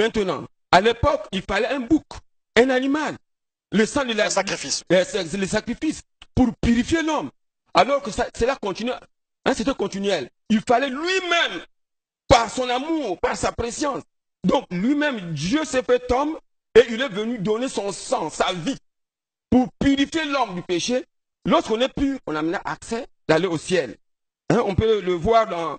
Maintenant, à l'époque, il fallait un bouc, un animal. Le sang de la... Un sacrifice. Le sacrifice pour purifier l'homme. Alors que cela continue, hein, c'était continuel. Il fallait lui-même, par son amour, par sa préscience. Donc lui-même, Dieu s'est fait homme et il est venu donner son sang, sa vie, pour purifier l'homme du péché. Lorsqu'on est pur, on a maintenant accès d'aller au ciel. Hein, on peut le voir dans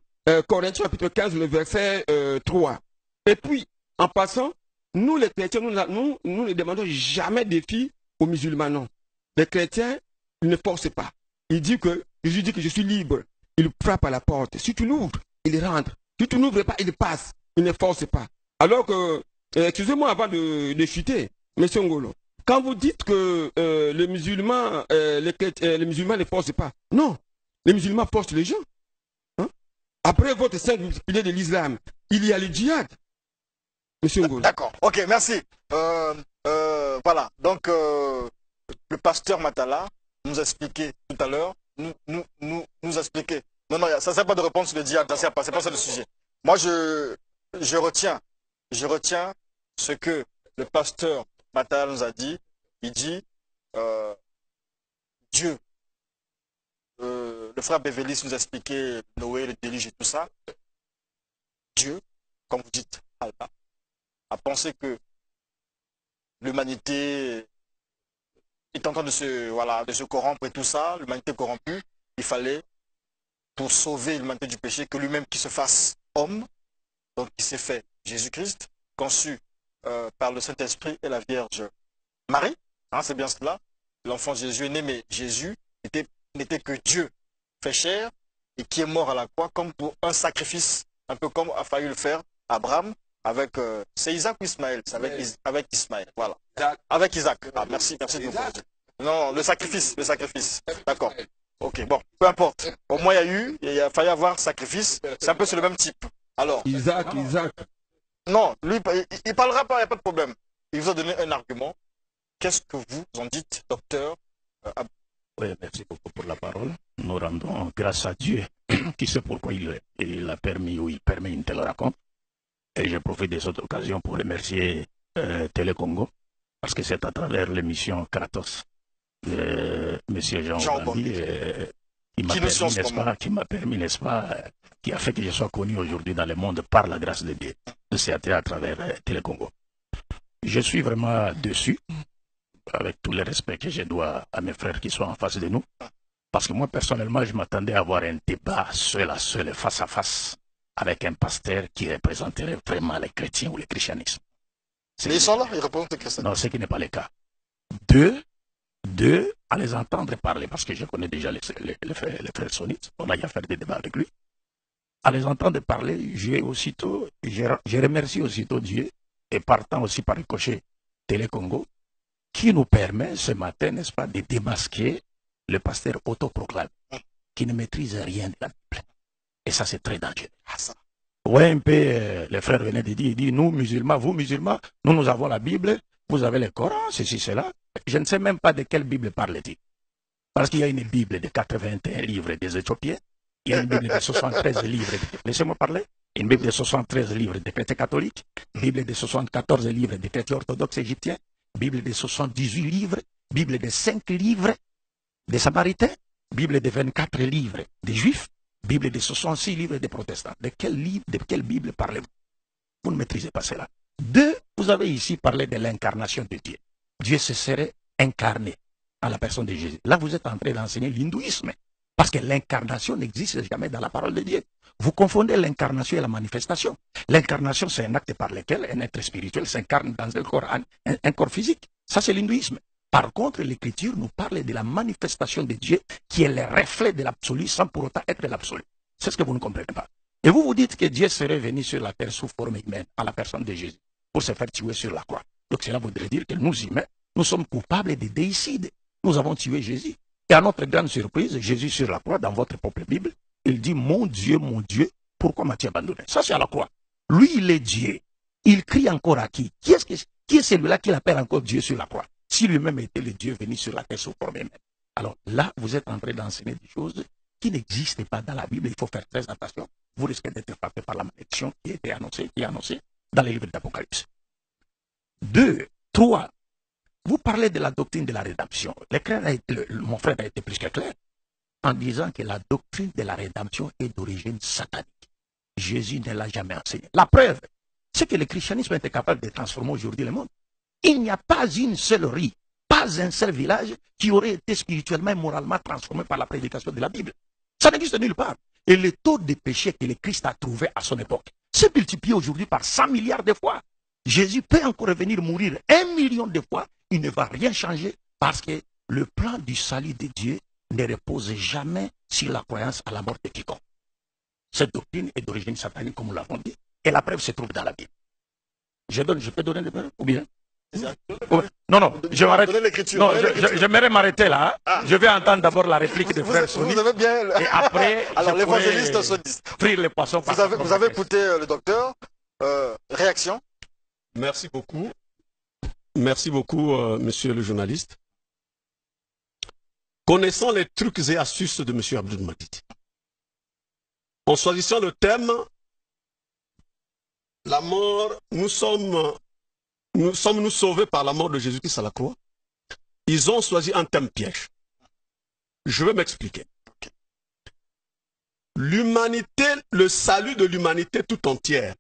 Corinthiens chapitre 15, le verset 3. Et puis, en passant, nous les chrétiens, nous ne demandons jamais des filles aux musulmans, non. Les chrétiens, ils ne forcent pas. Il dit que, Jésus dit que je suis libre. Il frappe à la porte. Si tu l'ouvres, il rentre. Si tu n'ouvres pas, il passe. Il ne force pas. Alors que, excusez-moi avant de chuter, M. Ngolo, quand vous dites que les musulmans ne forcent pas, non, les musulmans forcent les gens. Hein? Après votre 5 piliers de l'islam, il y a le djihad. M. Ngolo. D'accord, ok, merci. Voilà, donc le pasteur Matala nous a expliqué tout à l'heure, nous a expliqué. Non, ça ne sert pas de répondre sur le djihad, c'est pas ça le sujet. Moi, je retiens ce que le pasteur Matala nous a dit. Il dit, Dieu, le frère Bévélis nous a expliqué Noé, le déluge et tout ça. Dieu, comme vous dites, Allah, a pensé que l'humanité est en train de se corrompre et tout ça, l'humanité corrompue, il fallait, pour sauver l'humanité du péché, que lui-même qui se fasse homme, donc qui s'est fait Jésus-Christ, conçu par le Saint-Esprit et la Vierge Marie, hein, c'est bien cela, l'enfant Jésus est né, mais Jésus n'était que Dieu fait chair et qui est mort à la croix comme pour un sacrifice, un peu comme a failli le faire Abraham avec, c'est Isaac ou Ismaël, c'est avec Ismaël, voilà, avec Isaac, ah, merci de me corriger. Non, le sacrifice, d'accord, ok, bon, peu importe, au moins il a fallu avoir sacrifice, c'est un peu sur le même type, alors. Isaac. Non, lui, il parlera pas, il n'y a pas de problème, il vous a donné un argument, qu'est-ce que vous en dites, docteur Oui, merci beaucoup pour la parole. Nous rendons grâce à Dieu qui sait pourquoi il a permis ou il permet une telle rencontre. Et je profite de cette occasion pour remercier Télé Congo parce que c'est à travers l'émission Kratos de M. Jean Bambi qui m'a permis, n'est-ce pas, qui a fait que je sois connu aujourd'hui dans le monde par la grâce de Dieu. C'est à travers Télé Congo. Je suis vraiment dessus, avec tout le respect que je dois à mes frères qui sont en face de nous. Parce que moi, personnellement, je m'attendais à avoir un débat seul à seul, face à face, avec un pasteur qui représenterait vraiment les chrétiens ou le christianisme. Mais ils sont là, ils représentent les chrétiens. Non, ce qui n'est pas le cas. Deux, à les entendre parler, parce que je connais déjà les frères sonnites, on a déjà fait des débats avec lui. À les entendre parler, je remercie aussitôt Dieu, et partant aussi par ricochet Télé Congo, qui nous permet ce matin, n'est-ce pas, de démasquer le pasteur autoproclamé, qui ne maîtrise rien de la Bible. Et ça, c'est très dangereux. Ouais, un peu, les frères venaient de dire, il dit, nous, musulmans, vous, musulmans, nous avons la Bible, vous avez le Coran, ceci, cela. Je ne sais même pas de quelle Bible parle-t-il. Parce qu'il y a une Bible de 81 livres des Éthiopiens, il y a une Bible de 73 livres, laissez-moi parler, une Bible de 73 livres des chrétiens catholiques, une Bible de 74 livres des chrétiens orthodoxes égyptiens, Bible de 78 livres, Bible de 5 livres des Samaritains, Bible de 24 livres des Juifs, Bible de 66 livres des protestants. De quelle Bible parlez-vous? Vous ne maîtrisez pas cela. Deux, vous avez ici parlé de l'incarnation de Dieu. Dieu se serait incarné à la personne de Jésus. Là, vous êtes en train d'enseigner l'hindouisme. Parce que l'incarnation n'existe jamais dans la parole de Dieu. Vous confondez l'incarnation et la manifestation. L'incarnation, c'est un acte par lequel un être spirituel s'incarne dans un corps physique. Ça, c'est l'hindouisme. Par contre, l'Écriture nous parle de la manifestation de Dieu qui est le reflet de l'absolu sans pour autant être l'absolu. C'est ce que vous ne comprenez pas. Et vous vous dites que Dieu serait venu sur la terre sous forme humaine, à la personne de Jésus, pour se faire tuer sur la croix. Donc cela voudrait dire que nous, humains, nous sommes coupables de déicide. Nous avons tué Jésus. Et à notre grande surprise, Jésus sur la croix, dans votre propre Bible, il dit, mon Dieu, pourquoi m'as-tu abandonné? Ça, c'est à la croix. Lui, il est Dieu. Il crie encore à qui? Qui est celui-là qui l'appelle encore Dieu sur la croix? Si lui-même était le Dieu venu sur la terre sous forme humaine. Alors là, vous êtes en train d'enseigner des choses qui n'existent pas dans la Bible. Il faut faire très attention. Vous risquez d'être frappé par la malédiction qui est annoncée dans les livres d'Apocalypse. 2, 3. Vous parlez de la doctrine de la rédemption. Mon frère a été plus que clair en disant que la doctrine de la rédemption est d'origine satanique. Jésus ne l'a jamais enseigné. La preuve, c'est que le christianisme était capable de transformer aujourd'hui le monde. Il n'y a pas une seule rue, pas un seul village qui aurait été spirituellement et moralement transformé par la prédication de la Bible. Ça n'existe nulle part. Et le taux de péché que le Christ a trouvé à son époque s'est multiplié aujourd'hui par 100 milliards de fois. Jésus peut encore revenir mourir 1 million de fois. Il ne va rien changer parce que le plan du salut de Dieu ne repose jamais sur la croyance à la mort de quiconque. Cette doctrine est d'origine satanique, comme nous l'avons dit, et la preuve se trouve dans la Bible. Je peux donner des preuves ou bien? Non, je m'arrête. Non, j'aimerais m'arrêter là. Hein. Ah. Je vais entendre d'abord la réplique de frère Sony. Vous avez bien. Et après, alors l'évangéliste Sony. Frire les poissons. Vous avez écouté le docteur. Réaction? Merci beaucoup. Merci beaucoup, monsieur le journaliste. Connaissant les trucs et astuces de monsieur Abdul Majid, en choisissant le thème, la mort, nous sommes sauvés par la mort de Jésus-Christ à la croix. Ils ont choisi un thème piège. Je vais m'expliquer. L'humanité, le salut de l'humanité tout entière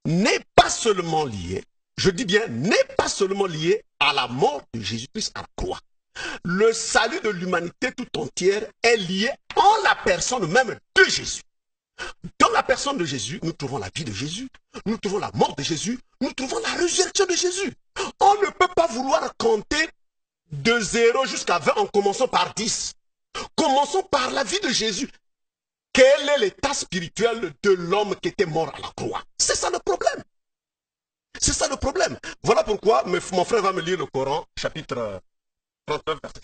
n'est pas seulement lié, je dis bien, n'est pas seulement lié à la mort de Jésus-Christ à la croix. Le salut de l'humanité tout entière est lié en la personne même de Jésus. Dans la personne de Jésus, nous trouvons la vie de Jésus, nous trouvons la mort de Jésus, nous trouvons la résurrection de Jésus. On ne peut pas vouloir compter de 0 jusqu'à 20 en commençant par 10. Commençons par la vie de Jésus. Quel est l'état spirituel de l'homme qui était mort à la croix? C'est ça le problème. C'est ça le problème. Voilà pourquoi mon frère va me lire le Coran, chapitre 39, verset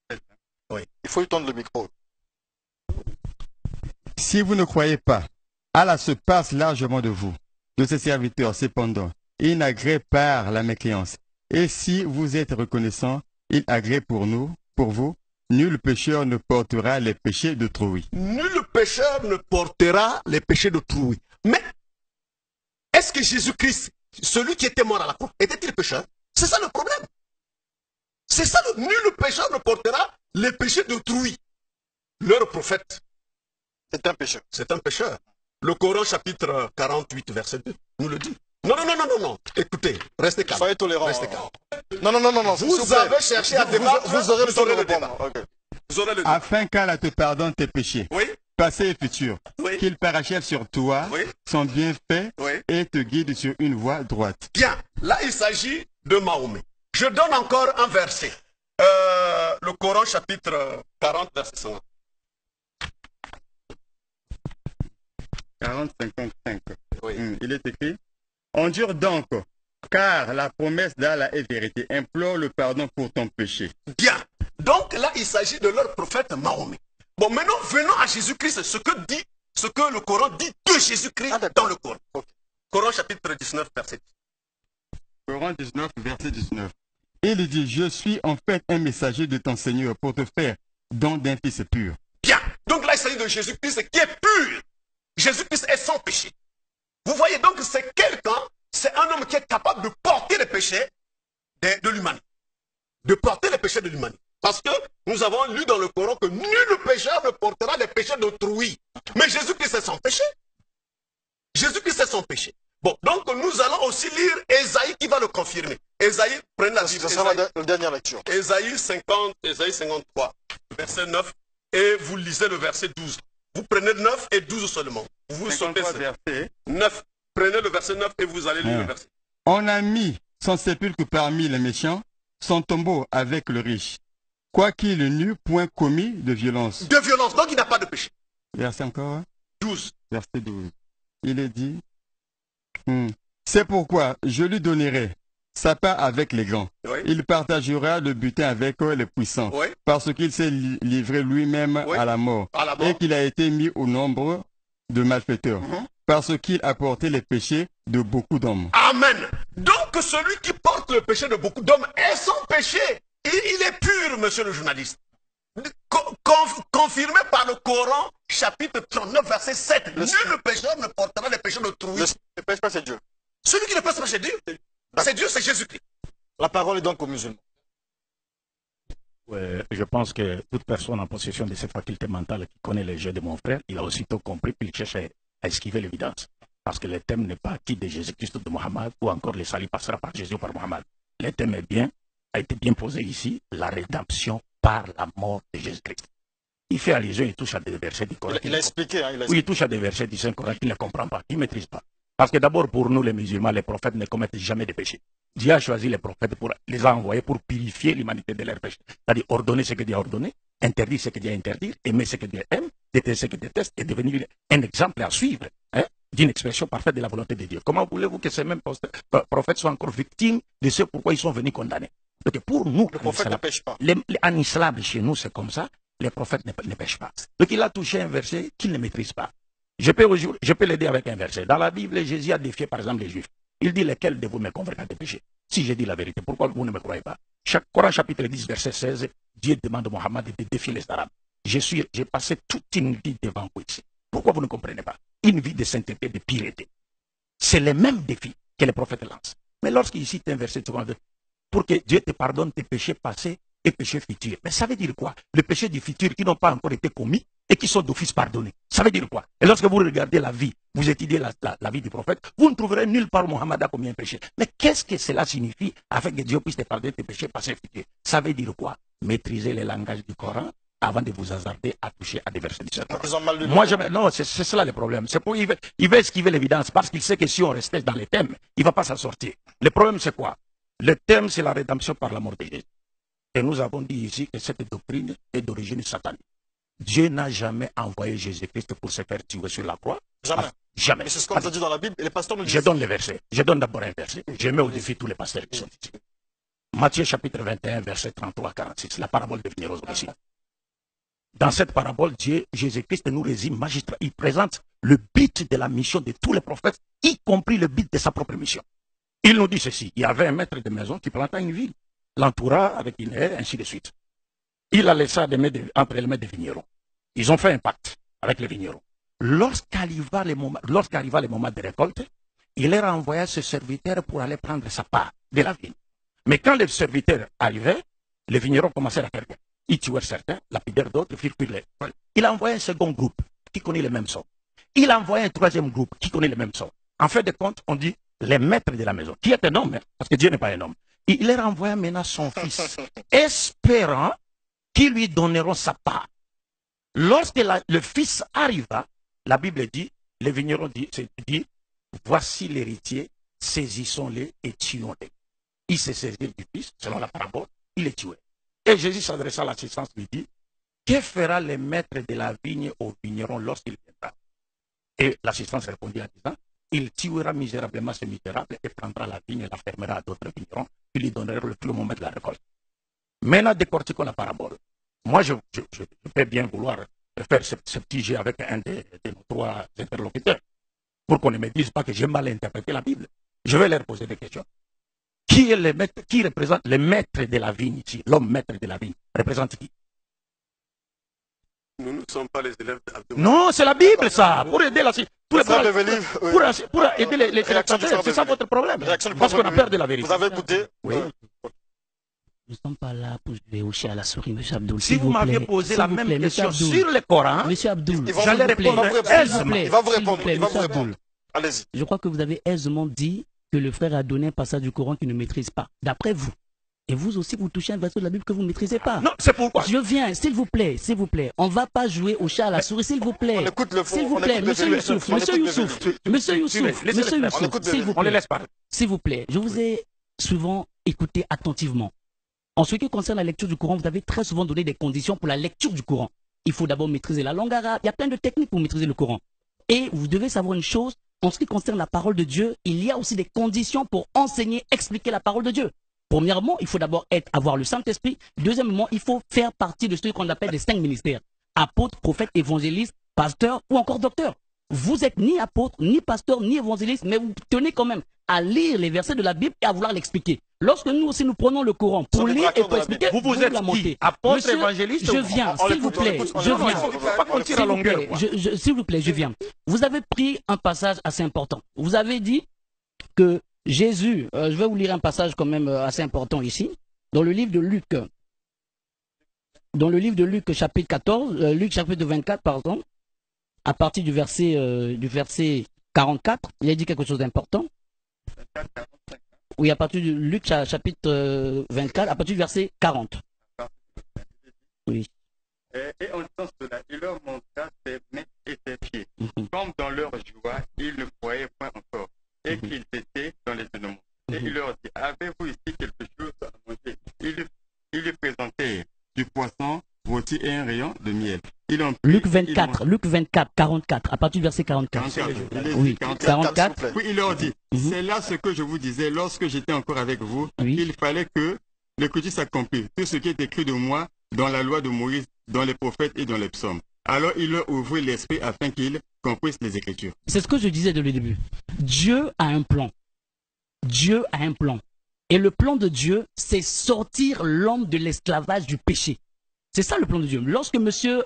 5. Oui. Il faut lui tendre le micro. Si vous ne croyez pas, Allah se passe largement de vous, de ses serviteurs. Cependant, il n'agrée par la mécréance. Et si vous êtes reconnaissant, il agrée pour vous. Nul pécheur ne portera les péchés d'autrui. Nul pécheur ne portera les péchés d'autrui. Mais, est-ce que Jésus-Christ, celui qui était mort à la croix, était-il pécheur? C'est ça le problème. C'est ça le nul pécheur ne portera les péchés d'autrui. Leur prophète. C'est un pécheur. C'est un pécheur. Le Coran chapitre 48 verset 2 nous le dit. Non. Écoutez, restez calme. Soyez tolérants. Restez calme. Non. Vous avez cherché à débattre. Vous aurez le temps de débat. Okay. Vous aurez le débat. Afin qu'Allah te pardonne tes péchés, oui, passés et futurs, oui, qu'il parachève sur toi oui, son bienfait, oui, et te guide sur une voie droite. Bien, là il s'agit de Mahomet. Je donne encore un verset. Le Coran chapitre 40 verset 50. 40-55. Oui. Il est écrit: endure donc, car la promesse d'Allah est vérité. Implore le pardon pour ton péché. Bien. Donc là, il s'agit de leur prophète Mahomet. Bon, maintenant, venons à Jésus-Christ, ce que le Coran dit de Jésus-Christ dans le Coran. Okay. Coran chapitre 19, verset 10. Coran 19, verset 19. Il dit: je suis en fait un messager de ton Seigneur pour te faire don d'un fils pur. Bien. Donc là, il s'agit de Jésus-Christ qui est pur. Jésus-Christ est sans péché. Vous voyez donc, c'est quelqu'un, c'est un homme qui est capable de porter les péchés de l'humanité. De porter les péchés de l'humanité. Parce que nous avons lu dans le Coran que nul pécheur ne portera les péchés d'autrui. Mais Jésus-Christ est sans péché. Jésus-Christ est sans péché. Bon, donc nous allons aussi lire Ésaïe qui va le confirmer. Ésaïe, prenez la Bible. Ça sera la dernière lecture. Ésaïe 53, verset 9, et vous lisez le verset 12. Vous prenez 9 et 12 seulement. Vous sautez verset 9. Prenez le verset 9 et vous allez lire le verset. On a mis son sépulcre parmi les méchants, son tombeau avec le riche. Quoiqu'il n'eût point commis de violence. De violence, donc il n'a pas de péché. Verset encore 12. Verset 12. Il est dit: c'est pourquoi je lui donnerai sa part avec les grands. Oui. Il partagera le butin avec les puissants. Oui. Parce qu'il s'est livré lui-même à la mort. Et qu'il a été mis au nombre de malfaiteurs. Parce qu'il a porté les péchés de beaucoup d'hommes. Amen. Donc celui qui porte le péché de beaucoup d'hommes est sans péché. Il est pur, monsieur le journaliste. Confirmé par le Coran, chapitre 39, verset 7. Nul pécheur ne portera les péchés d'autrui. Le péché, c'est Dieu. Celui qui ne pêche pas, c'est Dieu. C'est Dieu, c'est Jésus-Christ. La parole est donc aux musulmans. Ouais, je pense que toute personne en possession de cette faculté mentale qui connaît les jeux de mon frère, il a aussitôt compris qu'il cherche à esquiver l'évidence. Parce que le thème n'est pas acquis de Jésus-Christ ou de Mohammed, ou encore le salut passera par Jésus ou par Mohammed. Le thème a été bien posé ici, la rédemption par la mort de Jésus-Christ. Il fait allusion, il touche à des versets du Coran. Il a expliqué. Oui, il touche à des versets du Saint-Coran qu'il ne comprend pas, qu'il ne maîtrise pas. Parce que d'abord, pour nous, les musulmans, les prophètes ne commettent jamais de péché. Dieu a choisi les prophètes pour les a envoyés pour purifier l'humanité de leurs péchés. C'est-à-dire ordonner ce que Dieu a ordonné, interdire ce que Dieu a interdit, aimer ce que Dieu aime, détester ce que Dieu déteste et devenir un exemple à suivre d'une expression parfaite de la volonté de Dieu. Comment voulez-vous que ces mêmes prophètes soient encore victimes de ce pourquoi ils sont venus condamner? Donc pour nous, le prophète ne pêche pas. En islam, chez nous, c'est comme ça. Les prophètes ne pêchent pas. Donc il a touché un verset qu'il ne maîtrise pas. Je peux l'aider avec un verset. Dans la Bible, Jésus a défié par exemple les Juifs. Il dit lesquels de vous me convaincre à des péchés. Si je dis la vérité, pourquoi vous ne me croyez pas? Coran chapitre 10, verset 16, Dieu demande à Mohammed de défier les Arabes. J'ai passé toute une vie devant vous ici. Pourquoi vous ne comprenez pas? Une vie de sainteté, de piété. C'est le même défi que les prophètes lancent. Mais lorsqu'il cite un verset secondaire, pour que Dieu te pardonne tes péchés passés et péchés futurs. Mais ça veut dire quoi? Les péchés du futur qui n'ont pas encore été commis et qui sont d'office pardonnés. Ça veut dire quoi? Et lorsque vous regardez la vie, vous étudiez la vie du prophète, vous ne trouverez nulle part Mohammed a commis un péché. Mais qu'est-ce que cela signifie afin que Dieu puisse te pardonner tes péchés passés et futurs? Ça veut dire quoi? Maîtriser le langage du Coran avant de vous hasarder à toucher à des versets du Saint-Coran. Moi, non, c'est cela le problème. C'est pour il veut esquiver l'évidence parce qu'il sait que si on restait dans les thèmes, il ne va pas s'en sortir. Le problème, c'est quoi? Le thème, c'est la rédemption par la mort de Jésus. Et nous avons dit ici que cette doctrine est d'origine satanique. Dieu n'a jamais envoyé Jésus-Christ pour se faire tuer sur la croix. Jamais. Jamais. Mais c'est ce qu'on a dit dans la Bible et les pasteurs nous disent. Je donne les versets. Je donne d'abord un verset. Je mets au défi tous les pasteurs qui sont ici. Matthieu chapitre 21, verset 33 à 46. La parabole de vigneron ici. Dans cette parabole, Jésus-Christ nous résume magistral. Il présente le but de la mission de tous les prophètes, y compris le but de sa propre mission. Il nous dit ceci. Il y avait un maître de maison qui planta une ville, l'entoura avec une haie, ainsi de suite. Il a laissé entre les mains des vignerons. Ils ont fait un pacte avec les vignerons. Lorsqu'arriva le moment de récolte, il leur envoya ce serviteur pour aller prendre sa part de la vigne. Mais quand les serviteurs arrivaient, les vignerons commençaient à faire bien. Ils tuèrent certains, lapidèrent d'autres, firent cuire les. Il a envoyé un second groupe qui connaît les mêmes sons. Il a envoyé un troisième groupe qui connaît les mêmes sons. En fait de compte, on dit les maîtres de la maison, qui est un homme, parce que Dieu n'est pas un homme. Il leur envoya maintenant son fils, espérant qu'ils lui donneront sa part. Lorsque le fils arriva, la Bible dit, les vignerons dit, voici l'héritier, saisissons-les et tuons-les. Ils se saisirent du fils, selon la parabole, il les tuait. Et Jésus s'adressa à l'assistance, lui dit, que fera le maître de la vigne au vigneron lorsqu'il viendra? Et l'assistance répondit en disant, il tuera misérablement ce misérable et prendra la vigne et la fermera à d'autres vignerons qui lui donneront le moment de la récolte. Maintenant, décortiquons la parabole. Moi, je peux bien vouloir faire ce petit jeu avec un de nos trois interlocuteurs pour qu'on ne me dise pas que j'ai mal interprété la Bible. Je vais leur poser des questions. Qui représente le maître de la vigne ici? L'homme maître de la vigne représente qui? Nous ne sommes pas les élèves d'Abdou. Non, c'est la Bible, ça. Pour aider pour aider les téléspectateurs. C'est ça votre problème. Parce qu'on a peur de la vérité. Vous avez écouté? Oui. Nous ne sommes pas là pour jouer au chat à la souris, M. Abdoul. Si vous m'aviez posé la même question sur le Coran, M. Abdoul, j'allais répondre aisément. Il va vous répondre. Allez-y. Je crois que vous avez aisément dit que le frère a donné un passage du Coran qu'il ne maîtrise pas, d'après vous. Et vous aussi, vous touchez un verset de la Bible que vous ne maîtrisez pas. Non, c'est pourquoi. Je viens, s'il vous plaît. On ne va pas jouer au chat à la souris, s'il vous plaît. On écoute le fond. S'il vous plaît, monsieur Youssouf, s'il vous plaît. On les laisse parler. S'il vous plaît, je vous ai souvent écouté attentivement. En ce qui concerne la lecture du Coran, vous avez très souvent donné des conditions pour la lecture du Coran. Il faut d'abord maîtriser la langue arabe. Il y a plein de techniques pour maîtriser le Coran. Et vous devez savoir une chose, en ce qui concerne la parole de Dieu, il y a aussi des conditions pour enseigner, expliquer la parole de Dieu. Premièrement, il faut d'abord avoir le Saint-Esprit. Deuxièmement, il faut faire partie de ce qu'on appelle les 5 ministères. Apôtre, prophète, évangéliste, pasteur ou encore docteur. Vous êtes ni apôtre, ni pasteur, ni évangéliste, mais vous tenez quand même à lire les versets de la Bible et à vouloir l'expliquer. Lorsque nous aussi nous prenons le Coran pour lire et pour expliquer, vous êtes la montez. apôtre, Monsieur, évangéliste, je viens, s'il vous plaît, je viens. S'il vous plaît, je viens. Vous avez pris un passage assez important. Vous avez dit que Jésus, je vais vous lire un passage quand même assez important ici, dans le livre de Luc. Dans le livre de Luc, chapitre 14, Luc chapitre 24, pardon, à partir du verset 44, il a dit quelque chose d'important. Oui, à partir de Luc chapitre 24, à partir du verset 40. Oui. Et en disant cela, il leur montra ses mains et ses pieds. Comme dans leur joie, ils ne croyaient pas encore, et qu'ils étaient dans les événements. Et il leur dit, avez-vous ici quelque chose à manger? Ils lui présentèrent du poisson rôti et un rayon de miel. Luc 24, 44, à partir du verset 44. Oui, 44. Oui, il leur dit, c'est là ce que je vous disais lorsque j'étais encore avec vous, il fallait que l'écriture s'accomplisse, tout ce qui est écrit de moi dans la loi de Moïse, dans les prophètes et dans les psaumes. Alors il leur ouvrit l'esprit afin qu'ils comprissent les Écritures. C'est ce que je disais dès le début. Dieu a un plan. Dieu a un plan. Et le plan de Dieu, c'est sortir l'homme de l'esclavage du péché. C'est ça le plan de Dieu. Lorsque monsieur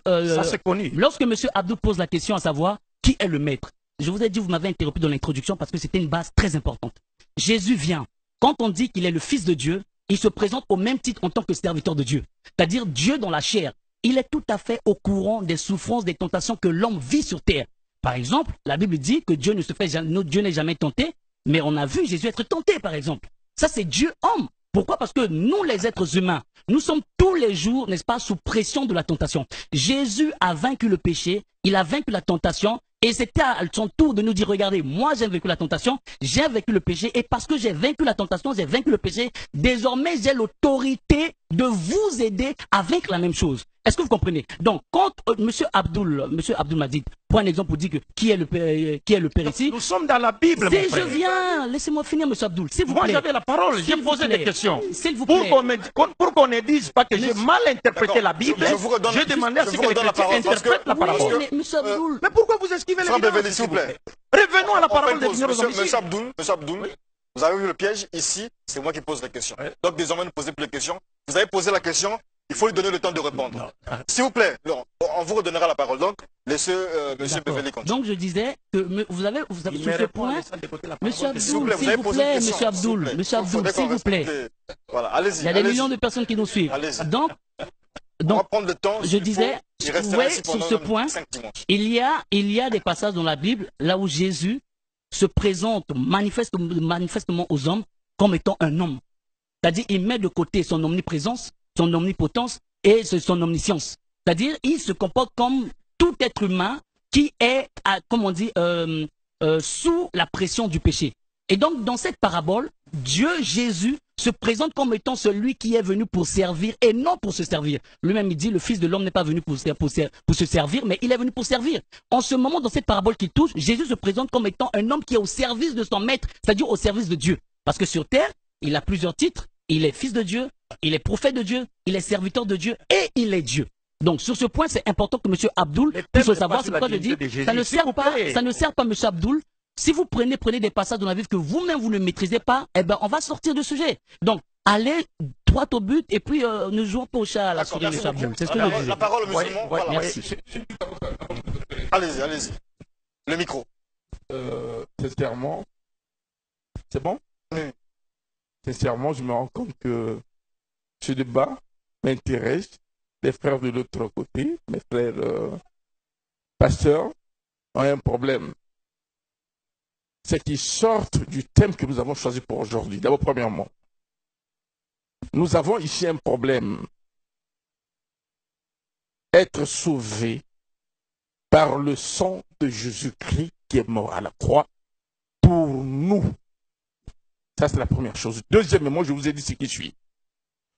Abdou pose la question à savoir qui est le maître, je vous ai dit, vous m'avez interrompu dans l'introduction parce que c'était une base très importante. Jésus vient. Quand on dit qu'il est le Fils de Dieu, il se présente au même titre en tant que serviteur de Dieu. C'est-à-dire Dieu dans la chair. Il est tout à fait au courant des souffrances, des tentations que l'homme vit sur terre. Par exemple, la Bible dit que Dieu n'est jamais tenté, mais on a vu Jésus être tenté, par exemple. Ça, c'est Dieu homme. Pourquoi? Parce que nous, les êtres humains, nous sommes tous les jours, n'est-ce pas, sous pression de la tentation. Jésus a vaincu le péché, il a vaincu la tentation, et c'était à son tour de nous dire, regardez, moi j'ai vaincu la tentation, j'ai vaincu le péché, et parce que j'ai vaincu la tentation, j'ai vaincu le péché, désormais j'ai l'autorité de vous aider à vaincre la même chose. Est-ce que vous comprenez? Donc, quand Monsieur Abdoul m'a dit, prends un exemple pour dire que qui est le Père ici. Nous sommes dans la Bible, si mon frère. je viens, laissez-moi finir, Monsieur Abdoul, s'il vous plaît. Moi, j'avais la parole, j'ai posé des questions. S'il vous plaît. Pour qu'on ne dise pas que j'ai mal interprété la Bible, j'ai demandé à ce que les chrétiens interprètent la parole. Oui, mais Monsieur Abdoul. Mais pourquoi vous esquivez les Beverly, s'il vous plaît. Revenons à la parole de Dieu. Monsieur Abdoul, vous avez vu le piège ici, c'est moi qui pose les questions. Donc désormais, ne posez plus les questions. Vous avez posé la question, il faut lui donner le temps de répondre. S'il vous plaît, on vous redonnera la parole. Donc, laissez Monsieur Beverly continuer. Donc je disais que vous avez sur ce point, Monsieur Abdoul, s'il vous plaît, Monsieur Abdoul, s'il vous plaît. Voilà, allez-y. Il y a des millions de personnes qui nous suivent. Donc, on va prendre le temps. Je disais, sur ce point, il y a des passages dans la Bible là où Jésus se présente manifestement aux hommes comme étant un homme. C'est-à-dire, il met de côté son omniprésence, son omnipotence et son omniscience. C'est-à-dire, il se comporte comme tout être humain qui est, comme on dit, sous la pression du péché. Et donc, dans cette parabole, Dieu, Jésus, se présente comme étant celui qui est venu pour servir et non pour se servir. Lui-même, il dit, le Fils de l'homme n'est pas venu pour se servir, mais il est venu pour servir. En ce moment, dans cette parabole qui touche, Jésus se présente comme étant un homme qui est au service de son maître, c'est-à-dire au service de Dieu. Parce que sur terre, il a plusieurs titres. Il est fils de Dieu, il est prophète de Dieu, il est serviteur de Dieu et il est Dieu. Donc sur ce point, c'est important que M. Abdoul puisse le savoir. C'est pourquoi je dis, ça ne sert pas, M. Abdoul. Si vous prenez des passages dans la Bible que vous-même vous ne maîtrisez pas, eh ben on va sortir du sujet. Donc allez droit au but et puis ne jouons pas au chat à la souris, M. Abdoul. C'est ce que je disais. La parole au musulman. Voilà. Merci. Allez-y. Le micro. Sincèrement, c'est bon? Oui. Sincèrement, je me rends compte que ce débat m'intéresse. Les frères de l'autre côté, mes frères pasteurs, ont un problème. C'est qu'ils sortent du thème que nous avons choisi pour aujourd'hui. D'abord, premièrement, nous avons ici un problème. Être sauvé par le sang de Jésus-Christ qui est mort à la croix pour nous. Ça, c'est la première chose. Deuxièmement, je vous ai dit ce qui suit.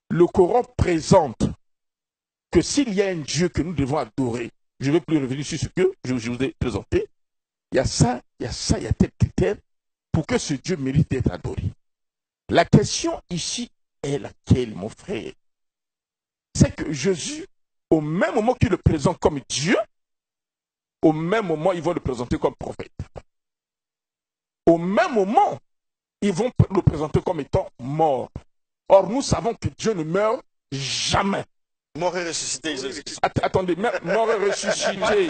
Le Coran présente que s'il y a un Dieu que nous devons adorer, je ne vais plus revenir sur ce que je vous ai présenté, il y a ça, il y a tel critère pour que ce Dieu mérite d'être adoré. La question ici est laquelle, mon frère? C'est que Jésus, au même moment qu'il le présente comme Dieu, au même moment, ils vont le présenter comme prophète. Au même moment, ils vont le présenter comme étant mort. Or, nous savons que Dieu ne meurt jamais. Mort et ressuscité. Attendez, mort et ressuscité.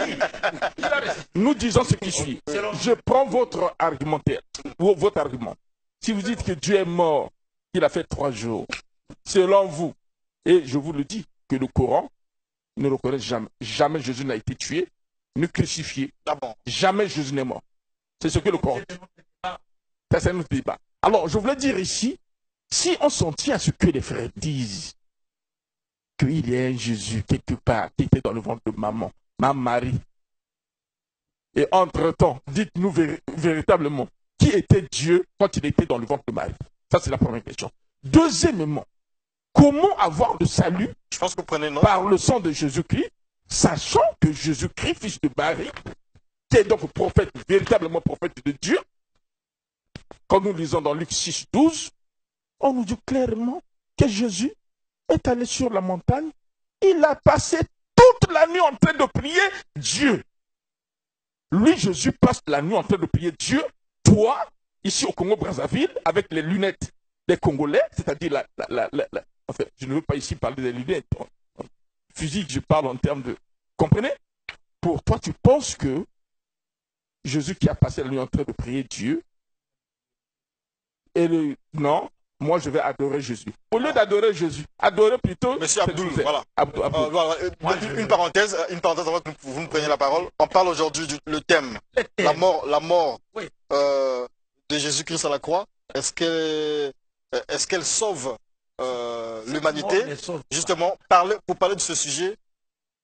Nous disons ce qui suit. Je prends votre argumentaire, ou votre argument. Si vous dites que Dieu est mort, qu'il a fait 3 jours, selon vous, et je vous le dis, que le Coran ne reconnaît jamais. Jamais Jésus n'a été tué, ni crucifié. Ah bon. Jamais Jésus n'est mort. C'est ce que le Coran dit. Ça, c'est notre débat. Alors, je voulais dire ici, si on s'en tient à ce que les frères disent, qu'il y a un Jésus quelque part qui était dans le ventre de maman, ma Marie, et entre-temps, dites-nous véritablement, qui était Dieu quand il était dans le ventre de Marie? Ça, c'est la première question. Deuxièmement, comment avoir le salut Je pense que vous prenez note. par le sang de Jésus-Christ, sachant que Jésus-Christ, fils de Marie, qui est donc prophète, véritablement prophète de Dieu, quand nous lisons dans Luc 6, 12, on nous dit clairement que Jésus est allé sur la montagne, il a passé toute la nuit en train de prier Dieu. Lui, Jésus, passe la nuit en train de prier Dieu. Toi, ici au Congo-Brazzaville, avec les lunettes des Congolais, c'est-à-dire enfin, je ne veux pas ici parler des lunettes. Physique, je parle en termes de... Comprenez? Pour toi, tu penses que Jésus qui a passé la nuit en train de prier Dieu, non, moi je vais adorer Jésus. Au lieu d'adorer Jésus, adorer plutôt... Monsieur Abdoul, voilà. Voilà. Une parenthèse avant que vous me preniez la parole. On parle aujourd'hui du thème, la mort Oui. De Jésus-Christ à la croix. Est-ce qu'elle sauve l'humanité? Justement, pour parler de ce sujet,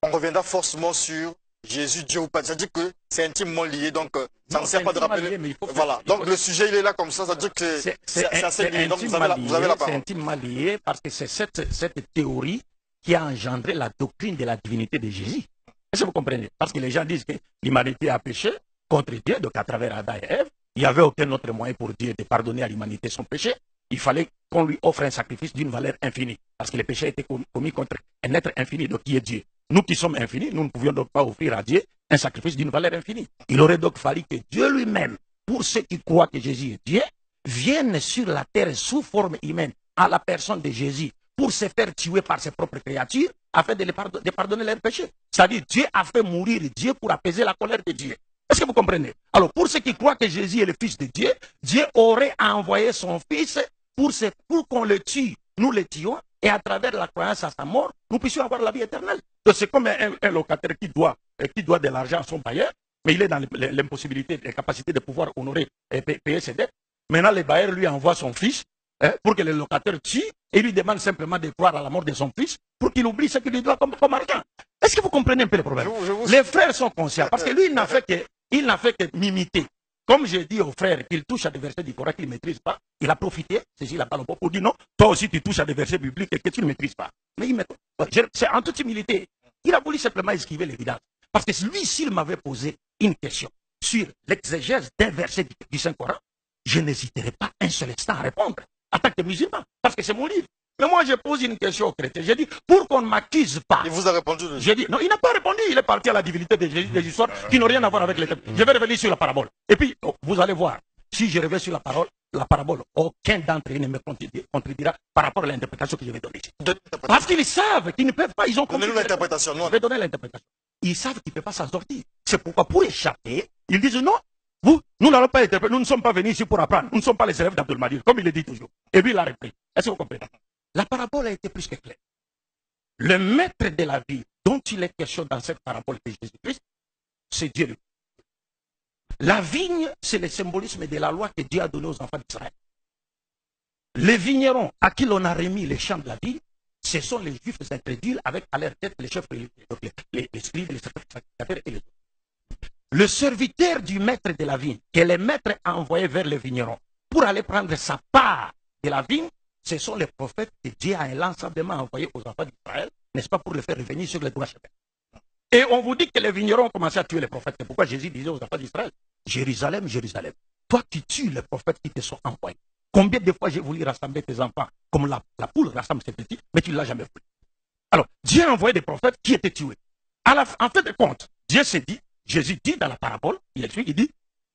on reviendra forcément sur Jésus, Dieu ou pas. C'est-à-dire que c'est intimement lié, donc ça ne sert pas de rappeler. Voilà, donc le sujet il est là comme ça, c'est-à-dire que c'est assez lié. Donc vous avez la parole. C'est intimement lié parce que c'est cette théorie qui a engendré la doctrine de la divinité de Jésus. Est-ce que vous comprenez? Parce que les gens disent que l'humanité a péché contre Dieu, donc à travers Adam et Ève, il n'y avait aucun autre moyen pour Dieu de pardonner à l'humanité son péché. Il fallait qu'on lui offre un sacrifice d'une valeur infinie, parce que le péché a été commis contre un être infini, donc qui est Dieu. Nous qui sommes infinis, nous ne pouvions donc pas offrir à Dieu un sacrifice d'une valeur infinie. Il aurait donc fallu que Dieu lui-même, pour ceux qui croient que Jésus est Dieu, vienne sur la terre sous forme humaine, à la personne de Jésus, pour se faire tuer par ses propres créatures, afin de pardonner leurs péchés. C'est-à-dire, Dieu a fait mourir Dieu pour apaiser la colère de Dieu. Est-ce que vous comprenez? Alors, pour ceux qui croient que Jésus est le Fils de Dieu, Dieu aurait envoyé son Fils pour qu'on le tue. Nous le tuons, et à travers la croyance à sa mort, nous puissions avoir la vie éternelle. Donc, c'est comme un locataire qui doit de l'argent à son bailleur, mais il est dans l'impossibilité, l'incapacité de pouvoir honorer et payer ses dettes. Maintenant, le bailleur lui envoie son fils pour que le locataire tue et lui demande simplement de croire à la mort de son fils pour qu'il oublie ce qu'il lui doit comme argent. Est-ce que vous comprenez un peu le problème? Les frères sont conscients parce que lui, il n'a fait que m'imiter. Comme j'ai dit aux frères qu'il touche à des versets du Coran qu'il ne maîtrise pas, il a profité, c'est-à-dire la parole pour dire non, toi aussi tu touches à des versets bibliques et que tu ne maîtrises pas. Mais c'est en toute humilité. Il a voulu simplement esquiver l'évidence. Parce que lui, s'il m'avait posé une question sur l'exégèse d'un verset du Saint-Coran, je n'hésiterais pas un seul instant à répondre en tant que musulman, parce que c'est mon livre. Mais moi, je pose une question aux chrétiens. J'ai dit, pour qu'on ne m'accuse pas. Il vous a répondu. J'ai dit, non, il n'a pas répondu. Il est parti à la divinité des histoires qui n'ont rien à voir avec les thèmes. Je vais revenir sur la parabole. Et puis, vous allez voir, si je reviens sur la parabole, aucun d'entre eux ne me contredira par rapport à l'interprétation que je vais donner. Parce qu'ils savent qu'ils ne peuvent pas, ils ont compris. Donnez-nous l'interprétation. Je vais donner l'interprétation. Ils savent qu'ils ne peuvent pas s'en sortir. C'est pourquoi, pour échapper, ils disent non, nous n'allons pas interpréter, nous ne sommes pas venus ici pour apprendre. Nous ne sommes pas les élèves d'Abdul-Mahdi, comme il le dit toujours. Et puis il a repris. Est-ce que vous comprenez? La parabole a été plus que claire. Le maître de la vie dont il est question dans cette parabole de Jésus-Christ, c'est Dieu. La vigne, c'est le symbolisme de la loi que Dieu a donnée aux enfants d'Israël. Les vignerons à qui l'on a remis les champs de la vie, ce sont les juifs incrédules avec à leur tête les chefs religieux, les scribes, les sacrificateurs et les autres. Le serviteur du maître de la vigne, que le maître a envoyé vers les vignerons pour aller prendre sa part de la vigne, ce sont les prophètes que Dieu a inlassablement envoyés aux enfants d'Israël, n'est-ce pas, pour les faire revenir sur le droit chemin. Et on vous dit que les vignerons ont commencé à tuer les prophètes. C'est pourquoi Jésus disait aux enfants d'Israël, Jérusalem, Jérusalem, toi qui tues les prophètes qui te sont envoyés. Combien de fois j'ai voulu rassembler tes enfants comme la poule rassemble ses petits, mais tu ne l'as jamais fait. Alors, Dieu a envoyé des prophètes qui étaient tués. En fin de compte, Dieu s'est dit, Jésus dit dans la parabole, il explique, il dit,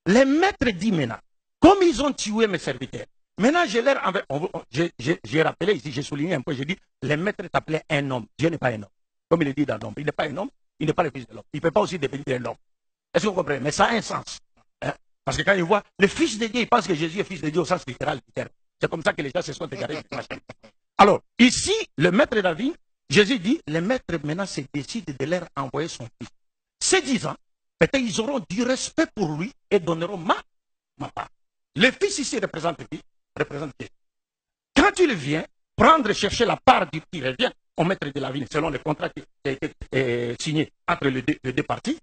les maîtres disent maintenant, comme ils ont tué mes serviteurs, Maintenant, j'ai rappelé ici, j'ai souligné un peu, j'ai dit, les maîtres t'appelaient un homme. Dieu n'est pas un homme. Comme il est dit dans l'homme. Il n'est pas un homme, il n'est pas le fils de l'homme. Il ne peut pas aussi devenir un homme. Est-ce que vous comprenez? Mais ça a un sens. Hein? Parce que quand ils voient le fils de Dieu, ils pensent que Jésus est fils de Dieu au sens littéral du terme. C'est comme ça que les gens se sont égarés. Alors, ici, le maître de la vie, Jésus dit, les maîtres maintenant se décident de leur envoyer son fils. Ces 10 ans, peut-être ils auront du respect pour lui et donneront ma part. Le fils ici représente qui? Représente Jésus. Quand il vient prendre, chercher la part du qui revient au maître de la vigne, selon le contrat qui a été signé entre les deux parties,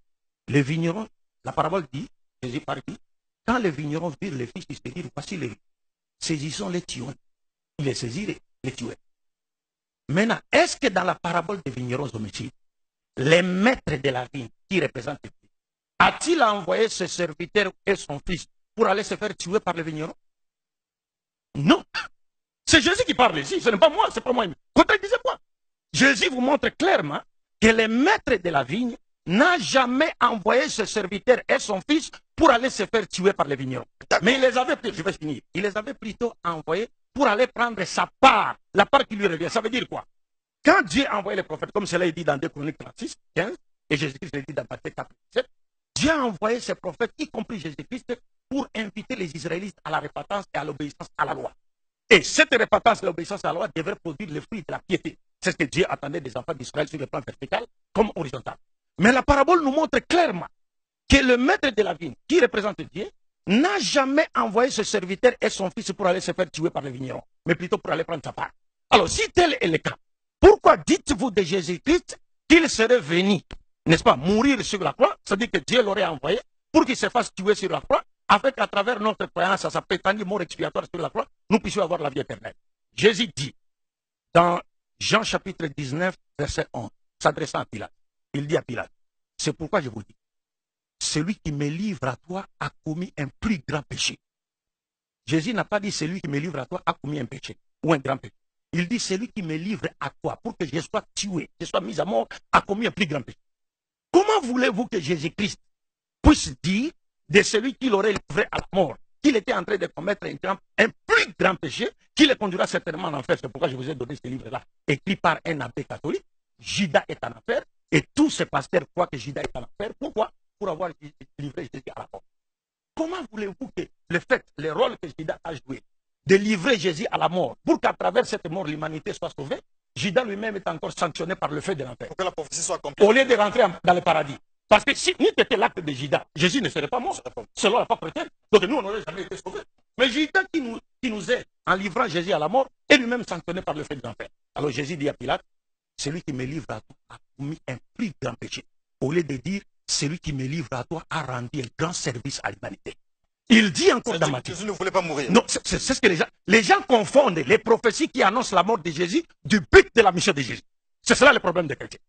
les vignerons, la parabole dit, Jésus parle dit, quand les vignerons virent les fils, ils se dirent, voici les saisissons les tueurs. Il les saisit, les tueurs. Maintenant, est-ce que dans la parabole des vignerons homicides, les maîtres de la vigne, qui représentent Dieu, a-t-il envoyé ses serviteurs et son fils pour aller se faire tuer par les vignerons? Non. C'est Jésus qui parle ici, ce n'est pas moi, c'est pas moi. Contredisez-moi. Jésus vous montre clairement que les maîtres de la vigne n'a jamais envoyé ses serviteurs et son fils pour aller se faire tuer par les vignerons. Mais il les avait pris, je vais finir, il les avait plutôt envoyés pour aller prendre sa part, la part qui lui revient. Ça veut dire quoi? Quand Dieu a envoyé les prophètes, comme cela est dit dans 2 Chroniques 36, 15, et Jésus-Christ l'a dit dans Matthieu 4, 7, Dieu a envoyé ses prophètes, y compris Jésus-Christ, pour inviter les Israélites à la repentance et à l'obéissance à la loi. Et cette repentance et l'obéissance à la loi devraient produire le fruit de la piété. C'est ce que Dieu attendait des enfants d'Israël sur le plan vertical comme horizontal. Mais la parabole nous montre clairement que le maître de la vigne, qui représente Dieu, n'a jamais envoyé ce serviteur et son fils pour aller se faire tuer par les vignerons, mais plutôt pour aller prendre sa part. Alors, si tel est le cas, pourquoi dites-vous de Jésus-Christ qu'il serait venu, n'est-ce pas, mourir sur la croix, c'est-à-dire que Dieu l'aurait envoyé pour qu'il se fasse tuer sur la croix, afin qu'à travers notre croyance à sa prétendue mort expiatoire sur la croix, nous puissions avoir la vie éternelle. Jésus dit, dans Jean chapitre 19, verset 11, s'adressant à Pilate, il dit à Pilate, c'est pourquoi je vous dis, celui qui me livre à toi a commis un plus grand péché. Jésus n'a pas dit celui qui me livre à toi a commis un péché ou un grand péché. Il dit celui qui me livre à toi pour que je sois tué, je sois mis à mort, a commis un plus grand péché. Comment voulez-vous que Jésus-Christ puisse dire de celui qui l'aurait livré à la mort, qu'il était en train de commettre un plus grand péché, qui le conduira certainement en enfer? C'est pourquoi je vous ai donné ce livre-là, écrit par un abbé catholique. Judas est en enfer, et tous ces pasteurs croient que Judas est en enfer. Pourquoi? Pour avoir livré Jésus à la mort. Comment voulez-vous que le rôle que Judas a joué, de livrer Jésus à la mort, pour qu'à travers cette mort, l'humanité soit sauvée, Judas lui-même est encore sanctionné par le feu de l'enfer. Pour que la prophétie soit accomplie. Au lieu de rentrer dans le paradis. Parce que si n'eût été l'acte de Judas, Jésus ne serait pas mort, selon la foi chrétienne. Donc nous, on n'aurait jamais été sauvés. Mais Judas qui nous aide en livrant Jésus à la mort, est lui-même sanctionné par le feu de l'enfer. Alors Jésus dit à Pilate, celui qui me livre à toi a commis un plus grand péché. Au lieu de dire, celui qui me livre à toi a rendu un grand service à l'humanité. Il dit encore dans Matthieu. Jésus ne voulait pas mourir. Non, c'est ce que les gens confondent les prophéties qui annoncent la mort de Jésus du but de la mission de Jésus. C'est cela le problème des chrétiens.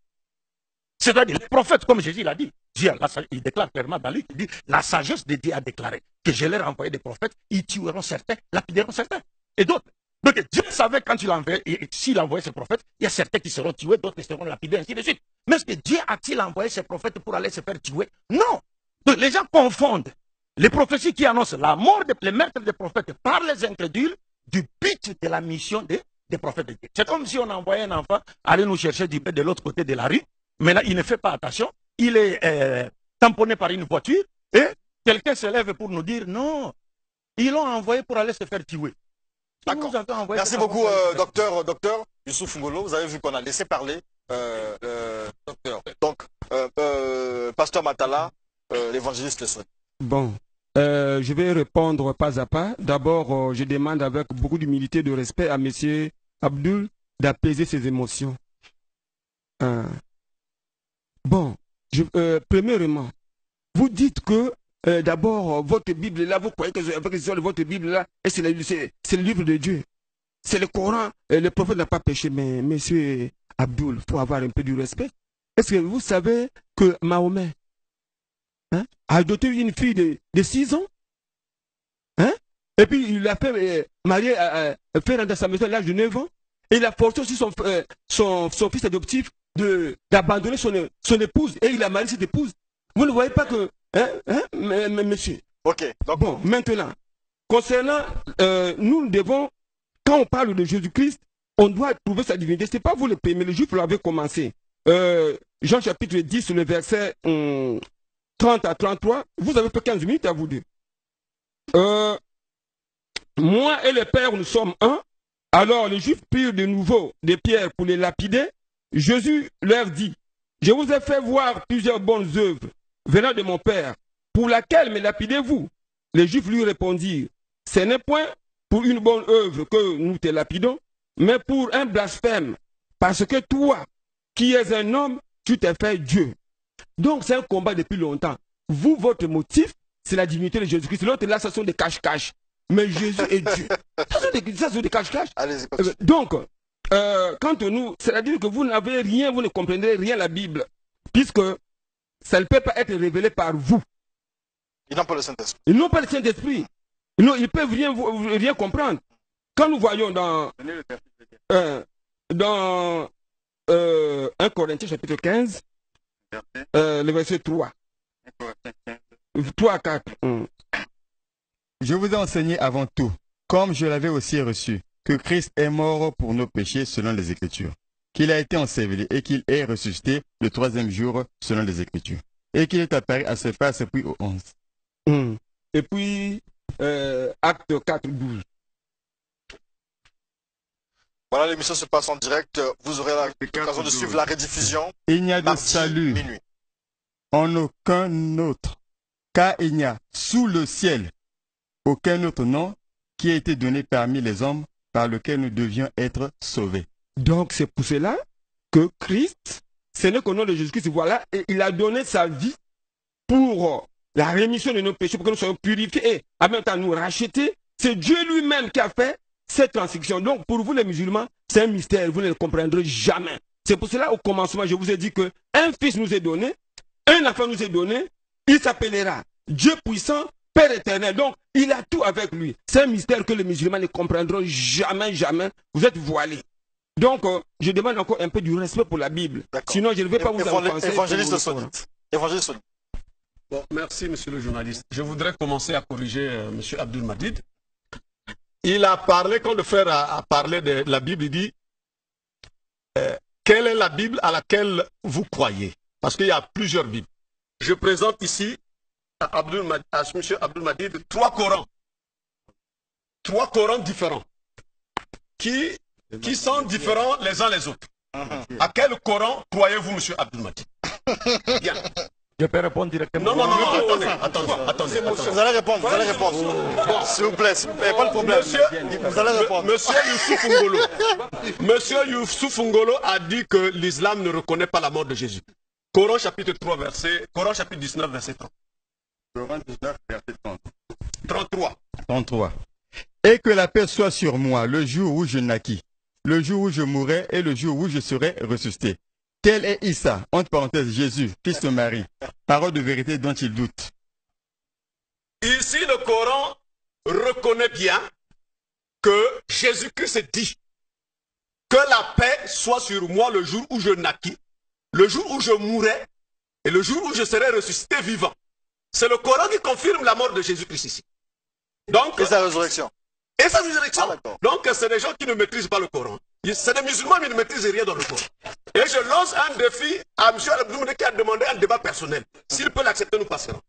C'est-à-dire, les prophètes, comme Jésus l'a dit, Dieu, il déclare clairement dans lui, il dit, la sagesse de Dieu a déclaré que je leur ai envoyé des prophètes, ils tueront certains, lapideront certains, et d'autres. Donc Dieu savait quand il envoyait, s'il envoyait ses prophètes, il y a certains qui seront tués, d'autres qui seront lapidés, ainsi de suite. Mais est-ce que Dieu a-t-il envoyé ses prophètes pour aller se faire tuer? Non. Donc les gens confondent les prophéties qui annoncent la mort des maîtres des prophètes par les incrédules du but de la mission des prophètes de Dieu. C'est comme si on envoyait un enfant aller nous chercher du pain de l'autre côté de la rue. Maintenant, il ne fait pas attention, il est tamponné par une voiture et quelqu'un se lève pour nous dire non, ils l'ont envoyé pour aller se faire tuer. D'accord. Merci beaucoup, docteur Youssouf Ngolo. Vous avez vu qu'on a laissé parler docteur. Donc, pasteur Matala, l'évangéliste Le Son. Bon, je vais répondre pas à pas. D'abord, je demande avec beaucoup d'humilité et de respect à M. Abdul d'apaiser ses émotions. Bon, premièrement, vous dites que d'abord, votre Bible là, vous croyez que votre Bible là, c'est le livre de Dieu. C'est le Coran, le prophète n'a pas péché, mais monsieur Abdul, il faut avoir un peu du respect. Est-ce que vous savez que Mahomet a adopté une fille de 6 ans? Et puis il l'a fait marier, faire dans sa maison à l'âge de 9 ans. Et il a forcé aussi son fils adoptif d'abandonner son épouse. Et il a marié cette épouse. Vous ne voyez pas que... monsieur. Ok. Donc, bon, maintenant, concernant, nous devons, quand on parle de Jésus-Christ, on doit trouver sa divinité. Ce n'est pas vous le premier, les Juifs l'avaient commencé. Jean chapitre 10, le verset 30 à 33, vous avez fait 15 minutes à vous deux. Moi et le Père, nous sommes un. Alors les Juifs prirent de nouveau des pierres pour les lapider. Jésus leur dit, je vous ai fait voir plusieurs bonnes œuvres venant de mon Père, pour laquelle me lapidez-vous? Les Juifs lui répondirent, ce n'est point pour une bonne œuvre que nous te lapidons, mais pour un blasphème, parce que toi, qui es un homme, tu t'es fait Dieu. Donc c'est un combat depuis longtemps. Vous, votre motif, c'est la divinité de Jésus-Christ. L'autre là, ce sont des cache-cache. Mais Jésus est Dieu. Ça, c'est des cache-cache. Donc, quant à nous, c'est-à-dire que vous n'avez rien, vous ne comprendrez rien la Bible, puisque ça ne peut pas être révélé par vous. Ils n'ont pas le Saint-Esprit. Ils n'ont pas le Saint-Esprit. Ils ne peuvent rien comprendre. Quand nous voyons dans 1 Corinthiens chapitre 15, le verset 3. 3 à 4. Je vous ai enseigné avant tout, comme je l'avais aussi reçu, que Christ est mort pour nos péchés selon les Écritures, qu'il a été enseveli et qu'il est ressuscité le 3e jour selon les Écritures, et qu'il est apparu à ce face puis au 11. Et puis, acte 4, 12. Voilà, l'émission se passe en direct. Vous aurez l'occasion de suivre la rediffusion. Il n'y a de mardi, salut minuit. en aucun autre, car il n'y a sous le ciel aucun autre nom qui a été donné parmi les hommes par lequel nous devions être sauvés. Donc c'est pour cela que Christ, ce n'est qu'au nom de Jésus-Christ, voilà, et il a donné sa vie pour la rémission de nos péchés, pour que nous soyons purifiés et en même temps nous racheter. C'est Dieu lui-même qui a fait cette transaction. Donc pour vous les musulmans, c'est un mystère, vous ne le comprendrez jamais. C'est pour cela au commencement, je vous ai dit que un fils nous est donné, un enfant nous est donné, il s'appellera Dieu puissant, Père éternel. Donc il a tout avec lui. C'est un mystère que les musulmans ne comprendront jamais, jamais. Vous êtes voilés. Donc je demande encore un peu du respect pour la Bible. Sinon je ne vais pas vous offenser. Évangéliste Sonite. Évangéliste Sonite. Bon, merci, monsieur le journaliste. Je voudrais commencer à corriger monsieur Abdul Madid. Il a parlé, quand le frère a parlé de la Bible, il dit quelle est la Bible à laquelle vous croyez? Parce qu'il y a plusieurs Bibles. Je présente ici à monsieur Abdul Madid 3 Corans. 3 Corans différents. Qui sont différents les uns les autres. À quel Coran croyez-vous, monsieur Abdul Madid? Bien. Je peux répondre directement. Non, attendez. Vous allez répondre. S'il vous plaît, pas de problème. Vous allez répondre. Monsieur Youssouf Ngolo a dit que l'islam ne reconnaît pas la mort de Jésus. Coran chapitre 19, verset 30. Coran 19, verset 30. 33. Et que la paix soit sur moi le jour où je naquis, le jour où je mourrai et le jour où je serai ressuscité. Tel est Issa, entre parenthèses, Jésus, fils de Marie, parole de vérité dont il doute. Ici, le Coran reconnaît bien que Jésus-Christ dit que la paix soit sur moi le jour où je naquis, le jour où je mourrai et le jour où je serai ressuscité vivant. C'est le Coran qui confirme la mort de Jésus-Christ ici. Donc, et sa résurrection. Donc, c'est des gens qui ne maîtrisent pas le Coran. C'est des musulmans, mais ils ne maîtrisent rien dans le Coran. Et je lance un défi à M. Abdoumouné qui a demandé un débat personnel. S'il peut l'accepter, nous passerons.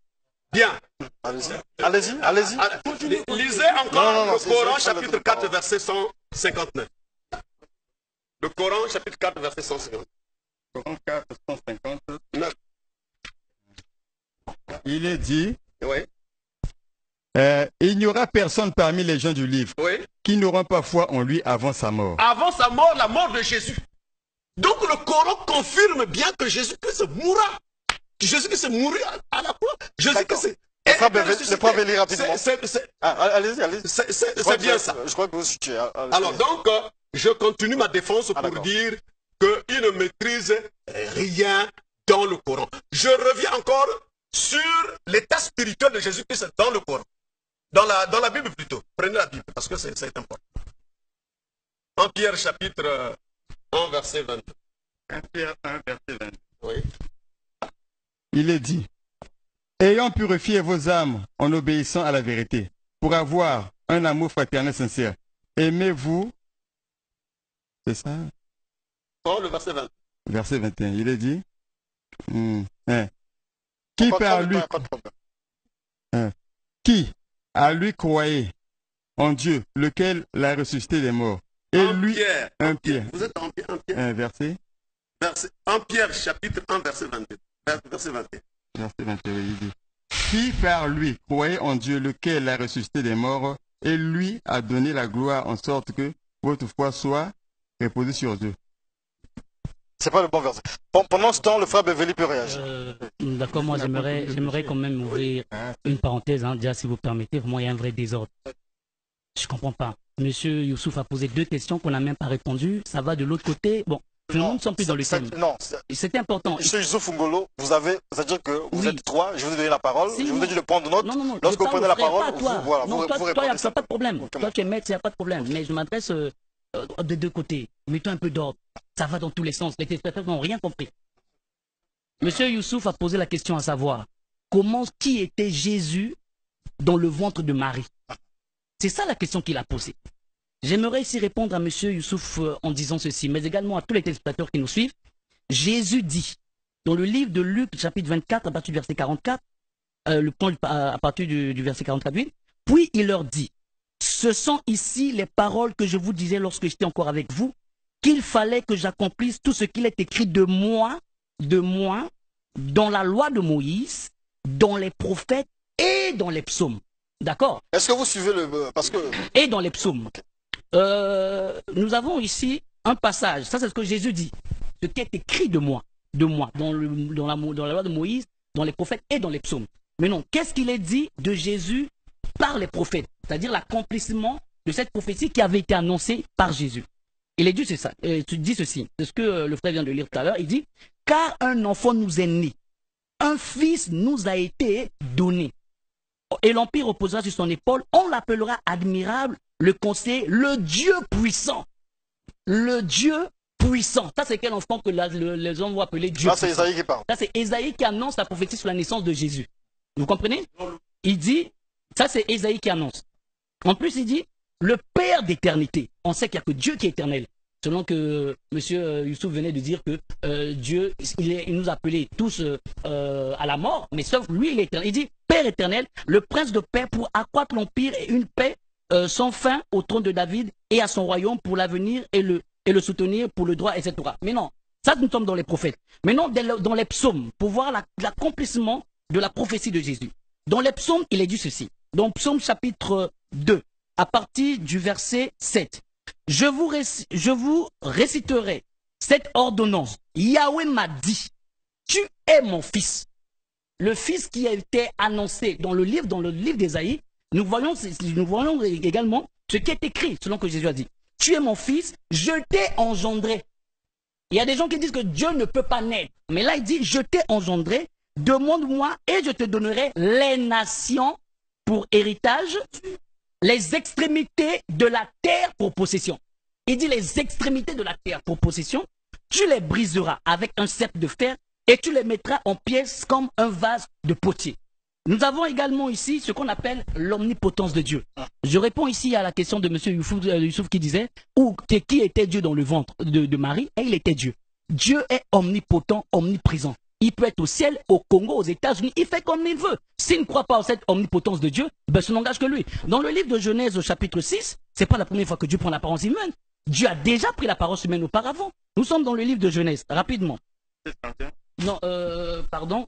Bien. Allez-y. Lisez encore le Coran, chapitre 4, verset 159. Le Coran, chapitre 4, verset 159. Coran 4, 159. Il est dit... Oui. Il n'y aura personne parmi les gens du livre qui n'auront pas foi en lui avant sa mort. Avant sa mort, la mort de Jésus. Donc le Coran confirme bien que Jésus-Christ mourra. Jésus-Christ mourra à la croix. Jésus-Christ le point venir rapidement. Allez-y. C'est bien ça. Je crois que vous situez. Alors donc, je continue ma défense pour dire qu'il ne maîtrise rien dans le Coran. Je reviens encore sur l'état spirituel de Jésus-Christ dans le Coran. Dans la Bible plutôt. Prenez la Bible parce que c'est important. En Pierre chapitre 1 verset 22. 1 Pierre 1 verset 22. Oui. Il est dit, ayant purifié vos âmes en obéissant à la vérité, pour avoir un amour fraternel sincère. Aimez-vous. C'est ça? Oh, le verset 20. Verset 21. Il est dit. Qui par lui. Qui à lui croyait en Dieu, lequel l'a ressuscité des morts. Et lui. Un Pierre. Vous êtes en Pierre. Un verset. 1 Pierre, chapitre 1, verset 21. Verset 21. Verset 21, il dit. Qui par lui croyait en Dieu, lequel l'a ressuscité des morts, et lui a donné la gloire en sorte que votre foi soit reposée sur Dieu. C'est pas le bon verset. Pendant ce temps, le frère Beverly peut réagir. D'accord, moi j'aimerais quand même ouvrir une parenthèse, hein, déjà si vous permettez, vraiment il y a un vrai désordre. Je comprends pas. Monsieur Youssouf a posé 2 questions qu'on n'a même pas répondu. Ça va de l'autre côté. Bon, tout le monde ne sont plus dans le thème. Non, c'est important. Monsieur Youssouf Ngolo, c'est-à-dire que vous êtes 3, je vous ai donné la parole, Si, je vous ai dit de prendre note. Non, Lorsque vous prenez la parole, toi, vous toi, répondez. il n'y a pas de problème. Toi, tu es maître, il n'y a pas de problème. Mais je m'adresse de 2 côtés. Mettons un peu d'ordre. Ça va dans tous les sens. Les téléspectateurs n'ont rien compris. Monsieur Youssouf a posé la question à savoir, qui était Jésus dans le ventre de Marie? C'est ça la question qu'il a posée. J'aimerais ici répondre à monsieur Youssouf en disant ceci, mais également à tous les téléspectateurs qui nous suivent. Jésus dit, dans le livre de Luc, chapitre 24, à partir du verset 44, à partir du verset 44, puis il leur dit, ce sont ici les paroles que je vous disais lorsque j'étais encore avec vous, qu'il fallait que j'accomplisse tout ce qu'il est écrit de moi, dans la loi de Moïse, dans les prophètes et dans les psaumes. D'accord? Est-ce que vous suivez Et dans les psaumes. Nous avons ici un passage, ça c'est ce que Jésus dit, ce qui est écrit de moi, dans la loi de Moïse, dans les prophètes et dans les psaumes. Mais non, qu'est-ce qu'il est dit de Jésus par les prophètes? C'est-à-dire l'accomplissement de cette prophétie qui avait été annoncée par Jésus. Il est dit ceci, c'est ce que le frère vient de lire tout à l'heure, il dit, car un enfant nous est né, un fils nous a été donné, et l'empire reposera sur son épaule, on l'appellera admirable, le conseiller, le Dieu puissant. Le Dieu puissant. Ça, c'est quel enfant que les hommes vont appeler Dieu? Là, c'est Esaïe qui parle. Ça, c'est Esaïe qui annonce la prophétie sur la naissance de Jésus. Vous comprenez? Il dit, ça, c'est Esaïe qui annonce. En plus, il dit, le Père d'éternité. On sait qu'il n'y a que Dieu qui est éternel. Selon que M. Youssouf venait de dire que Dieu, il nous appelait tous à la mort, mais sauf lui, il est éternel. Il dit, Père éternel, le prince de paix pour accroître l'empire et une paix sans fin au trône de David et à son royaume pour l'avenir et le soutenir pour le droit, etc. Mais non, ça nous sommes dans les prophètes. Mais non, dans les psaumes, pour voir l'accomplissement de la prophétie de Jésus. Dans les psaumes, il est dit ceci. Dans psaume chapitre 2, à partir du verset 7. Je vous réciterai cette ordonnance. Yahweh m'a dit, tu es mon fils. Le fils qui a été annoncé dans le livre d'Ésaïe, nous voyons également ce qui est écrit, selon que Jésus a dit. Tu es mon fils, je t'ai engendré. Il y a des gens qui disent que Dieu ne peut pas naître. Mais là, il dit, je t'ai engendré, demande-moi et je te donnerai les nations pour héritage, les extrémités de la terre pour possession. Il dit les extrémités de la terre pour possession, tu les briseras avec un sceptre de fer et tu les mettras en pièces comme un vase de potier. Nous avons également ici ce qu'on appelle l'omnipotence de Dieu. Je réponds ici à la question de M. Youssouf qui disait qui était Dieu dans le ventre de Marie, et il était Dieu. Dieu est omnipotent, omniprésent. Il peut être au ciel, au Congo, aux États-Unis, il fait comme il veut. S'il ne croit pas en cette omnipotence de Dieu, ce n'engage que lui. Dans le livre de Genèse au chapitre 6, c'est pas la première fois que Dieu prend l'apparence humaine. Dieu a déjà pris l'apparence humaine auparavant. Nous sommes dans le livre de Genèse, rapidement. Non,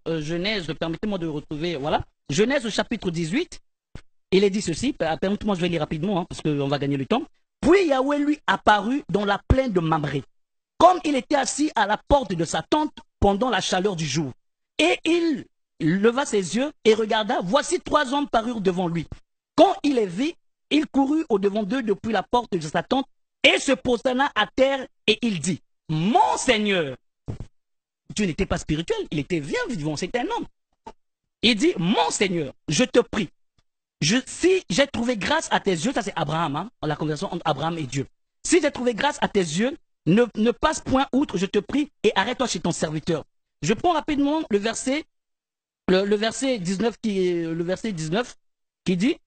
Genèse, permettez-moi de retrouver, voilà. Genèse au chapitre 18, il est dit ceci, permettez-moi, je vais lire rapidement, parce qu'on va gagner le temps. Puis Yahweh lui apparut dans la plaine de Mamré, comme il était assis à la porte de sa tente pendant la chaleur du jour. Et il leva ses yeux et regarda, voici 3 hommes parurent devant lui. Quand il les vit, il courut au-devant d'eux depuis la porte de sa tente et se prosterna à terre et il dit, mon Seigneur. Dieu n'était pas spirituel, il était vivant, c'était un homme. Il dit, mon Seigneur, je te prie, si j'ai trouvé grâce à tes yeux, ça c'est Abraham, hein, la conversation entre Abraham et Dieu. Si j'ai trouvé grâce à tes yeux, ne passe point outre, je te prie, et arrête-toi chez ton serviteur. Je prends rapidement le verset 19 qui dit,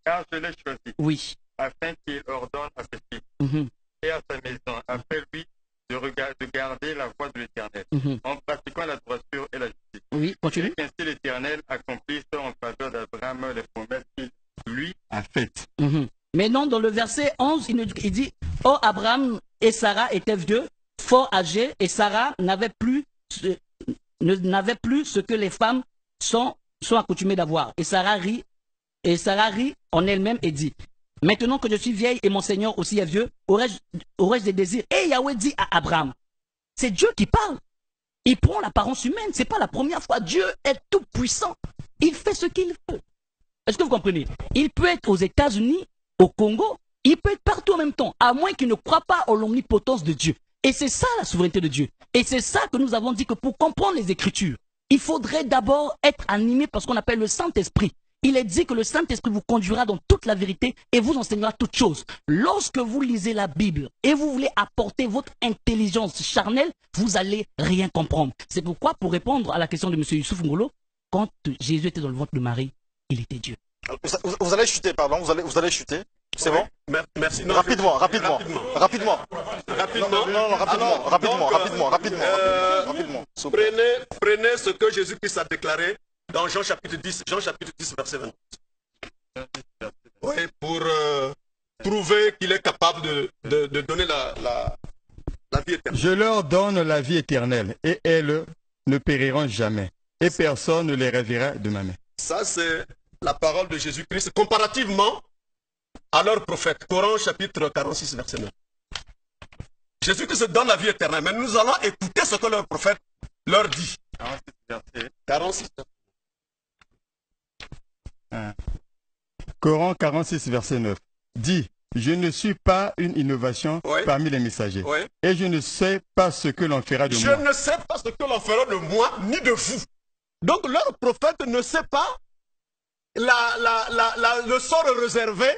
car je l'ai choisi, Oui. afin qu'il ordonne à ses fils Mhm. et à sa maison, après lui, de garder la voie de l'Éternel, Mhm. en pratiquant la droiture et la justice. Oui, continue. Et qu'ainsi l'Éternel accomplisse en faveur d'Abraham les promesses qu'il lui a faites. Mhm. Maintenant, dans le verset 11, il dit « Oh, Abraham et Sarah étaient vieux, fort âgés, et Sarah n'avait plus ce que les femmes sont accoutumées d'avoir. Et Sarah rit en elle-même et dit « Maintenant que je suis vieille et mon Seigneur aussi est vieux, aurais-je des désirs ?» Et Yahweh dit à Abraham, c'est Dieu qui parle. Il prend l'apparence humaine, ce n'est pas la première fois. Dieu est tout puissant. Il fait ce qu'il veut. Est-ce que vous comprenez? Il peut être aux États-Unis, au Congo, il peut être partout en même temps, à moins qu'il ne croit pas en l'omnipotence de Dieu. Et c'est ça la souveraineté de Dieu. Et c'est ça que nous avons dit que pour comprendre les Écritures, il faudrait d'abord être animé par ce qu'on appelle le Saint-Esprit. Il est dit que le Saint-Esprit vous conduira dans toute la vérité et vous enseignera toutes choses. Lorsque vous lisez la Bible et vous voulez apporter votre intelligence charnelle, vous allez rien comprendre. C'est pourquoi, pour répondre à la question de M. Youssouf Ngolo, quand Jésus était dans le ventre de Marie, il était Dieu. Vous allez chuter, pardon, vous allez chuter. C'est bon? Merci. Non, Rapidement. non, Rapidement. Prenez ce que Jésus-Christ a déclaré dans Jean chapitre 10, verset 20. Oui, pour prouver qu'il est capable de donner la vie éternelle. Je leur donne la vie éternelle, et elles ne périront jamais, et personne ne les ravira de ma main. Ça, c'est la parole de Jésus-Christ comparativement à leur prophète. Coran chapitre 46, verset 9. Jésus-Christ donne la vie éternelle, mais nous allons écouter ce que leur prophète leur dit. 46. Coran 46, verset 9. Dit, je ne suis pas une innovation parmi les messagers, et je ne sais pas ce que l'on fera de moi. Je ne sais pas ce que l'on fera de moi, ni de vous. Donc leur prophète ne sait pas le sort réservé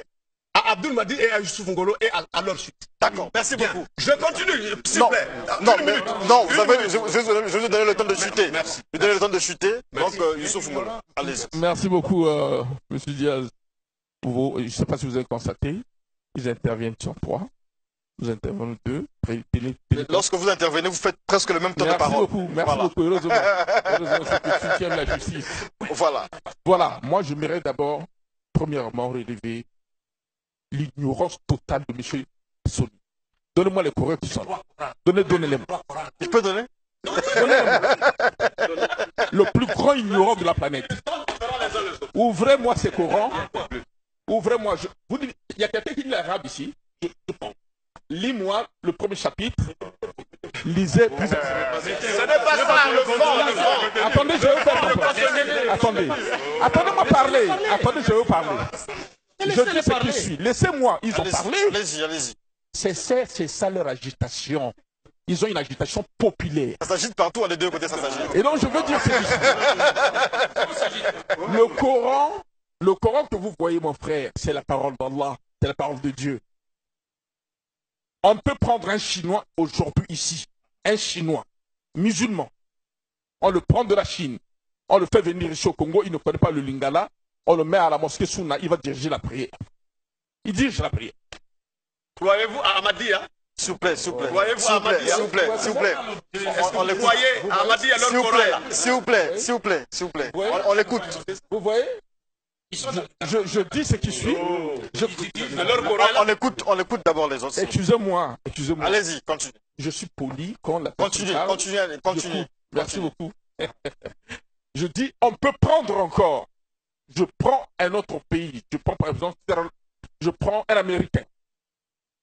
à Abdul Mahdi et à Youssouf Ngolo et à leur suite. D'accord, merci beaucoup. Je continue, s'il vous plaît. Je vais vous donner le temps de chuter. Merci. Je vais donner le temps de chuter. Donc, Youssouf Ngolo, allez-y. Merci beaucoup, M. Diaz. Je ne sais pas si vous avez constaté, ils interviennent sur 3, vous intervenez 2. Lorsque vous intervenez, vous faites presque le même temps de parole. Merci beaucoup, heureusement. Heureusement, c'est que tu soutiens la justice. Voilà, moi je m'irais d'abord, premièrement, relever l'ignorance totale de M. Soli. Donnez-moi les coureurs qui sont là. Donnez-les-moi. Il peut donner? Le plus grand ignorant de la planète. Ouvrez-moi ces Corans. Ouvrez-moi. Vous dites, il y a quelqu'un qui lit l'arabe ici. Lis-moi le premier chapitre. Lisez. Ce n'est pas ça, le fond. Attendez, je vais vous faire comprendre. Attendez-moi parler. Attendez, je vais vous parler. Je dis ce qui suit. Laissez-moi. Ils ont parlé. Allez-y. C'est ça leur agitation. Ils ont une agitation populaire. Ça s'agite partout, à les deux côtés, ça s'agite. Et donc, je veux dire ce qui suit. Le Coran que vous voyez, mon frère, c'est la parole d'Allah. C'est la parole de Dieu. On peut prendre un Chinois aujourd'hui ici. Un Chinois, musulman. On le prend de la Chine. On le fait venir ici au Congo. Il ne connaît pas le Lingala. On le met à la mosquée Sunna. Il va diriger la prière. Il dirige la prière. Croyez-vous à Ahmadi, hein? S'il vous plaît. Croyez-vous à Ahmadi, s'il vous plaît. On les croyez à Ahmadi à leur Coran? S'il vous plaît. On l'écoute. Vous voyez? Je dis ce qui suit. On écoute d'abord les autres. Excusez-moi. Allez-y, continue. Je suis poli quand la Continue. Merci beaucoup. Je dis, on peut prendre encore. Je prends un autre pays. Je prends par exemple, un Américain.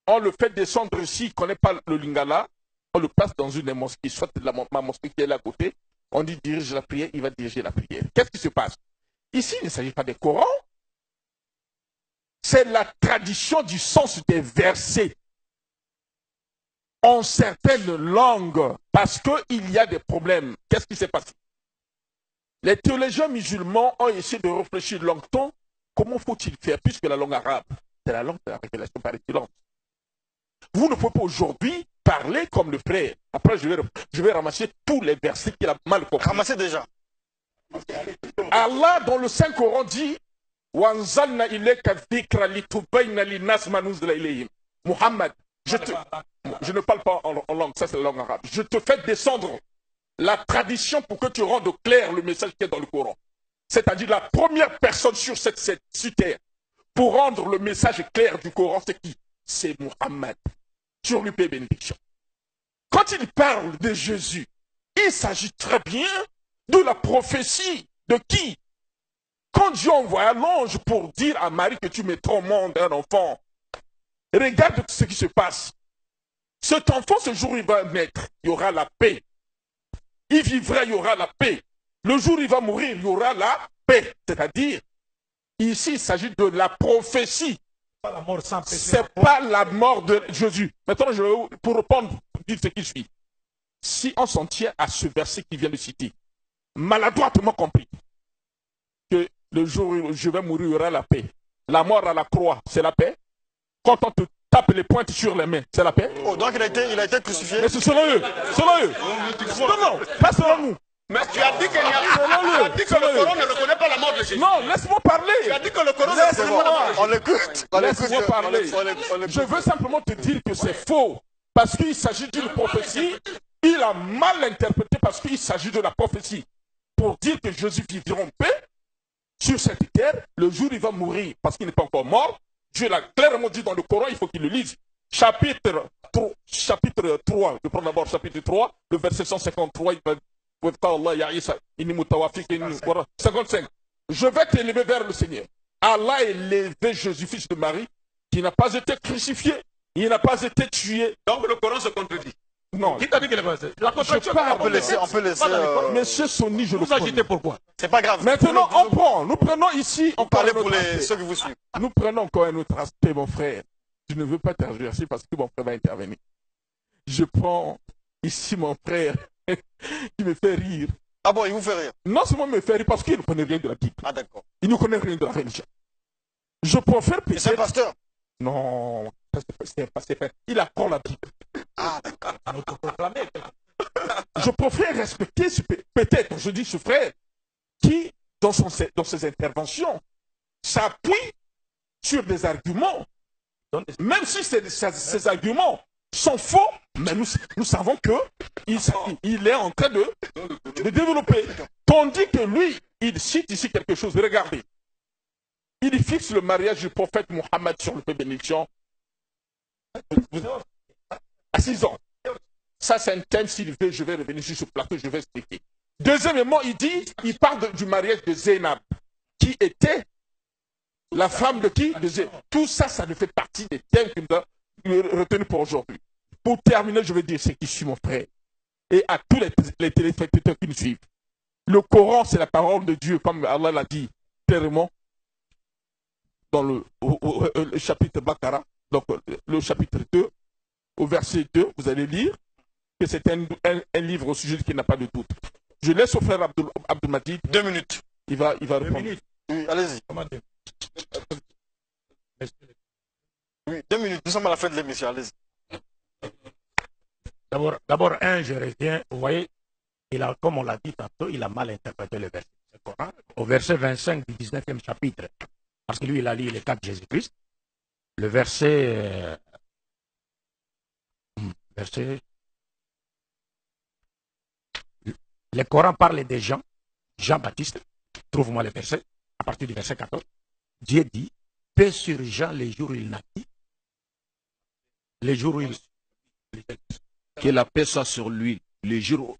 On le fait descendre ici, il ne connaît pas le Lingala. On le passe dans une des mosquées, soit ma mosquée qui est là à côté. On dit dirige la prière, il va diriger la prière. Qu'est-ce qui se passe? Ici, il ne s'agit pas des Corans. C'est la tradition du sens des versets en certaines langues parce qu'il y a des problèmes. Qu'est-ce qui s'est passé? Les théologiens musulmans ont essayé de réfléchir longtemps. Comment faut-il faire puisque la langue arabe, c'est la langue de la révélation par excellence. Vous ne pouvez pas aujourd'hui parler comme le frère. Après, je vais ramasser tous les versets qu'il a mal compris. Ramassez déjà. Allah, dans le Saint-Coran, dit وَأَنزَلْنَا إِلَيْكَ الذِّكْرَ لِتُبَيِّنَ لِلنَّاسِ مَا نُزِّلَ إِلَيْهِمْ. Muhammad, je ne parle pas en langue, ça c'est la langue arabe. Je te fais descendre la tradition pour que tu rendes clair le message qui est dans le Coran. C'est-à-dire la première personne sur cette terre pour rendre le message clair du Coran, c'est qui? C'est Muhammad. Sur lui, paix et bénédiction. Quand il parle de Jésus, il s'agit très bien de la prophétie de qui? Quand Dieu envoie l'ange pour dire à Marie que tu mettras au monde un enfant, regarde ce qui se passe. Cet enfant, ce jour où il va naître, il y aura la paix. Il vivra, il y aura la paix. Le jour où il va mourir, il y aura la paix. C'est-à-dire, ici, il s'agit de la prophétie. C'est pas la mort de Jésus. Maintenant, pour répondre, pour dire ce qui suit. Si on s'en tient à ce verset qui vient de citer, maladroitement compris, que le jour où je vais mourir, il y aura la paix. La mort à la croix, c'est la paix. Quand on te tape les pointes sur les mains, c'est la paix. Oh, donc il a été crucifié. Mais c'est selon eux. Selon eux. Non, pas selon nous. Mais tu as dit qu'il n'y a pas. Tu as dit que le Coran ne reconnaît pas la mort de Jésus. Non, laisse-moi parler. Tu as dit que le Coran ne reconnaît pas la mort. On l'écoute. Laisse-moi parler. Je veux simplement te dire que c'est faux. Parce qu'il s'agit d'une prophétie. Il a mal interprété parce qu'il s'agit de la prophétie. Pour dire que Jésus vivra en paix sur cette terre, le jour où il va mourir, parce qu'il n'est pas encore mort. Dieu l'a clairement dit dans le Coran, il faut qu'il le lise. Chapitre 3, je prends d'abord chapitre 3, le verset 153, il va 55. Je vais t'élever vers le Seigneur. Allah a élevé Jésus, fils de Marie, qui n'a pas été crucifié, il n'a pas été tué. Donc le Coran se contredit. Non. Qui t'a dit qu'il est pas la contradiction? On peut laisser. Monsieur Sony, je le Vous agitez pourquoi? C'est pas grave. Maintenant, nous prenons ici, Parlez pour ceux qui vous suivent. Nous prenons encore un autre aspect, mon frère. Je ne veux pas t'intervenir parce que mon frère va intervenir. Je prends ici mon frère qui me fait rire. Ah bon, il vous fait rire? Non seulement il me fait rire parce qu'il ne connaît rien de la Bible. Ah d'accord. Il ne connaît rien de la religion. Je préfère peut-être... C'est un pasteur? Non, c'est pas. Il apprend la Bible. Ah d'accord. Je préfère respecter peut-être, je dis ce frère, qui, dans ses interventions, s'appuie sur des arguments. Même si ces arguments sont faux, mais nous savons qu'il est en train de développer. Tandis que lui, il cite ici quelque chose. Regardez. Il fixe le mariage du prophète Mohammed sur le paix bénédiction à 6 ans. Ça, c'est un thème, s'il veut, je vais revenir sur ce plateau, je vais expliquer. Deuxièmement, il parle du mariage de Zainab, qui était la femme de qui? De Zainab. Tout ça, ça ne fait partie des thèmes que nous avons retenus pour aujourd'hui. Pour terminer, je vais dire ce qui suit, mon frère, et à tous les téléspectateurs qui nous suivent. Le Coran, c'est la parole de Dieu, comme Allah l'a dit clairement dans le chapitre Bakara, donc le chapitre 2, au verset 2, vous allez lire que c'est un livre au sujet qui n'a pas de doute. Je laisse au frère Abdul Majid. 2 minutes. Il va répondre. Oui, allez-y. Oui, 2 minutes. Nous sommes à la fin de l'émission. Allez-y. D'abord, je reviens. Vous voyez, comme on l'a dit tantôt, il a mal interprété le verset du Coran. Au verset 25 du 19e chapitre. Parce que lui, il a lu les cas de Jésus-Christ. Le verset... Le Coran parle des gens. Jean-Baptiste, trouve-moi le verset, à partir du verset 14. Dieu dit, paix sur Jean les jours où il naquit. Les jours où il... Que la paix soit sur lui les jours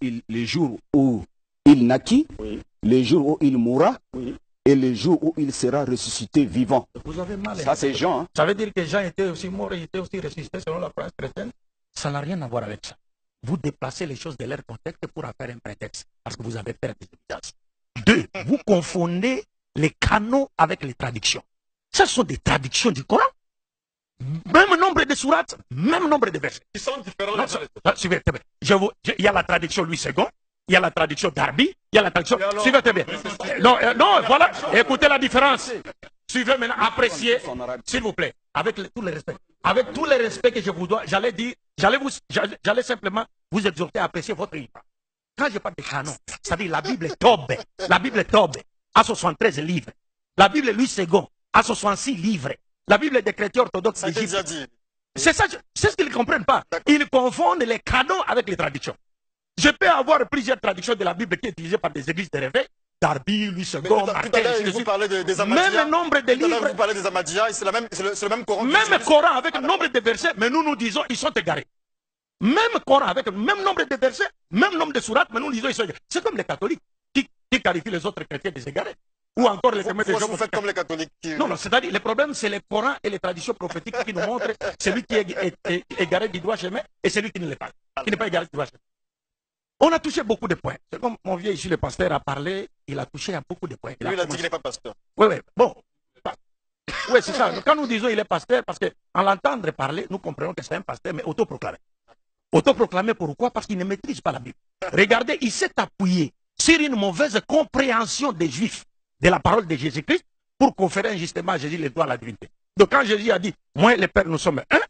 où il naquit, oui. Les jours où il mourra, oui. Et les jours où il sera ressuscité vivant. Vous avez mal. Ça, c'est Jean. Hein? Ça veut dire que Jean était aussi mort et était aussi ressuscité selon la croyance chrétienne. Ça n'a rien à voir avec ça. Vous déplacez les choses de leur contexte pour en faire un prétexte. Parce que vous avez peur des évidences. 2. Vous confondez les canons avec les traductions. Ce sont des traductions du Coran. Même nombre de sourates, même nombre de versets. Ils sont différents. Il y a la traduction Louis II, il y a la traduction Darby, il y a la traduction... Suivez très bien. Non, voilà, écoutez la différence. Suivez maintenant, appréciez, s'il vous plaît, avec tout le respect. Avec tout le respect que je vous dois, j'allais simplement vous exhorter à apprécier votre livre. Quand je parle de canon, ça veut dire la Bible est tobe. La Bible est tobe, à 73 livres. La Bible Louis II a 66 livres. La Bible des chrétiens orthodoxes Ça a été d'Égypte. déjà dit. C'est ça, c'est ce qu'ils ne comprennent pas. Ils confondent les canons avec les traductions. Je peux avoir plusieurs traductions de la Bible qui sont utilisées par des églises de réveil. Darby, Louis II, Tout à l'heure, vous parlez des Ahmadiyya. Même nombre de livres. Vous parlez des Ahmadiyya, c'est le même Coran. Même Coran avec le nombre de versets, mais nous disons ils sont égarés. Même Coran avec le même nombre de versets, même nombre de sourates, mais nous disons ils sont égarés. C'est comme les catholiques qui qualifient les autres chrétiens des égarés. Ou encore les témoins des gens. Vous faites comme les catholiques. Non, c'est-à-dire, le problème, c'est le Coran et les traditions prophétiques qui nous montrent celui qui est égaré du droit chemin et celui qui ne l'est pas, qui n'est pas égaré du droit chemin. On a touché beaucoup de points. C'est comme mon vieux ici, le pasteur, a parlé, il a touché à beaucoup de points. Lui, il a dit qu'il n'est pas pasteur. Oui, oui, bon. Oui, c'est ça. Quand nous disons qu'il est pasteur, parce qu'en l'entendre parler, nous comprenons que c'est un pasteur, mais autoproclamé. Autoproclamé pourquoi? Parce qu'il ne maîtrise pas la Bible. Regardez, il s'est appuyé sur une mauvaise compréhension des Juifs de la parole de Jésus-Christ pour conférer injustement à Jésus les droits à la divinité. Donc quand Jésus a dit, moi et le Père, nous sommes un,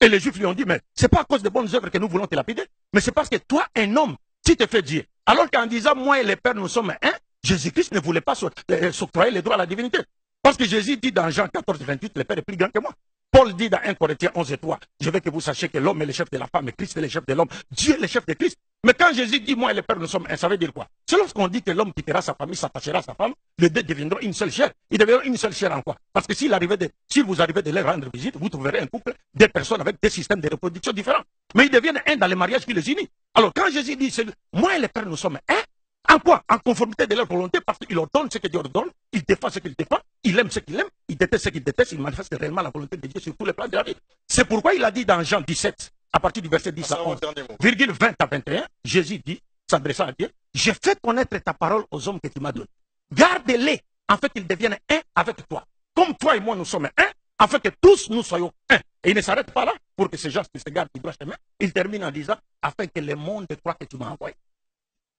et les Juifs lui ont dit, mais c'est pas à cause de bonnes œuvres que nous voulons te lapider, mais c'est parce que toi, un homme, tu te fais Dieu. Alors qu'en disant, moi et le Père, nous sommes un, Jésus-Christ ne voulait pas s'octroyer les droits à la divinité. Parce que Jésus dit dans Jean 14, 28, le Père est plus grand que moi. Paul dit dans 1 Corinthiens 11 et 3, je veux que vous sachiez que l'homme est le chef de la femme, et Christ est le chef de l'homme, Dieu est le chef de Christ. Mais quand Jésus dit, moi et le Père, nous sommes un, ça veut dire quoi? C'est lorsqu'on dit que l'homme quittera sa famille, s'attachera à sa femme, les deux deviendront une seule chair. Ils deviendront une seule chair en quoi? Parce que si vous arrivez de leur rendre visite, vous trouverez un couple, des personnes avec des systèmes de reproduction différents. Mais ils deviennent un dans les mariages qui les unissent. Alors quand Jésus dit, moi et le Père, nous sommes un, en quoi? En conformité de leur volonté, parce qu'il ordonne ce que Dieu ordonne, il défend ce qu'il défend, il aime ce qu'il aime, il déteste ce qu'il déteste, il manifeste réellement la volonté de Dieu sur tous les plans de la vie. C'est pourquoi il a dit dans Jean 17, à partir du verset 10 à 11, virgule 20 à 21, Jésus dit, s'adressant à Dieu, j'ai fait connaître ta parole aux hommes que tu m'as donnés. Garde-les, afin qu'ils deviennent un avec toi. Comme toi et moi, nous sommes un, afin que tous nous soyons un. Et il ne s'arrête pas là, pour que ces gens qui se gardent du droit chemin, il termine en disant, afin que le monde croit que tu m'as envoyé.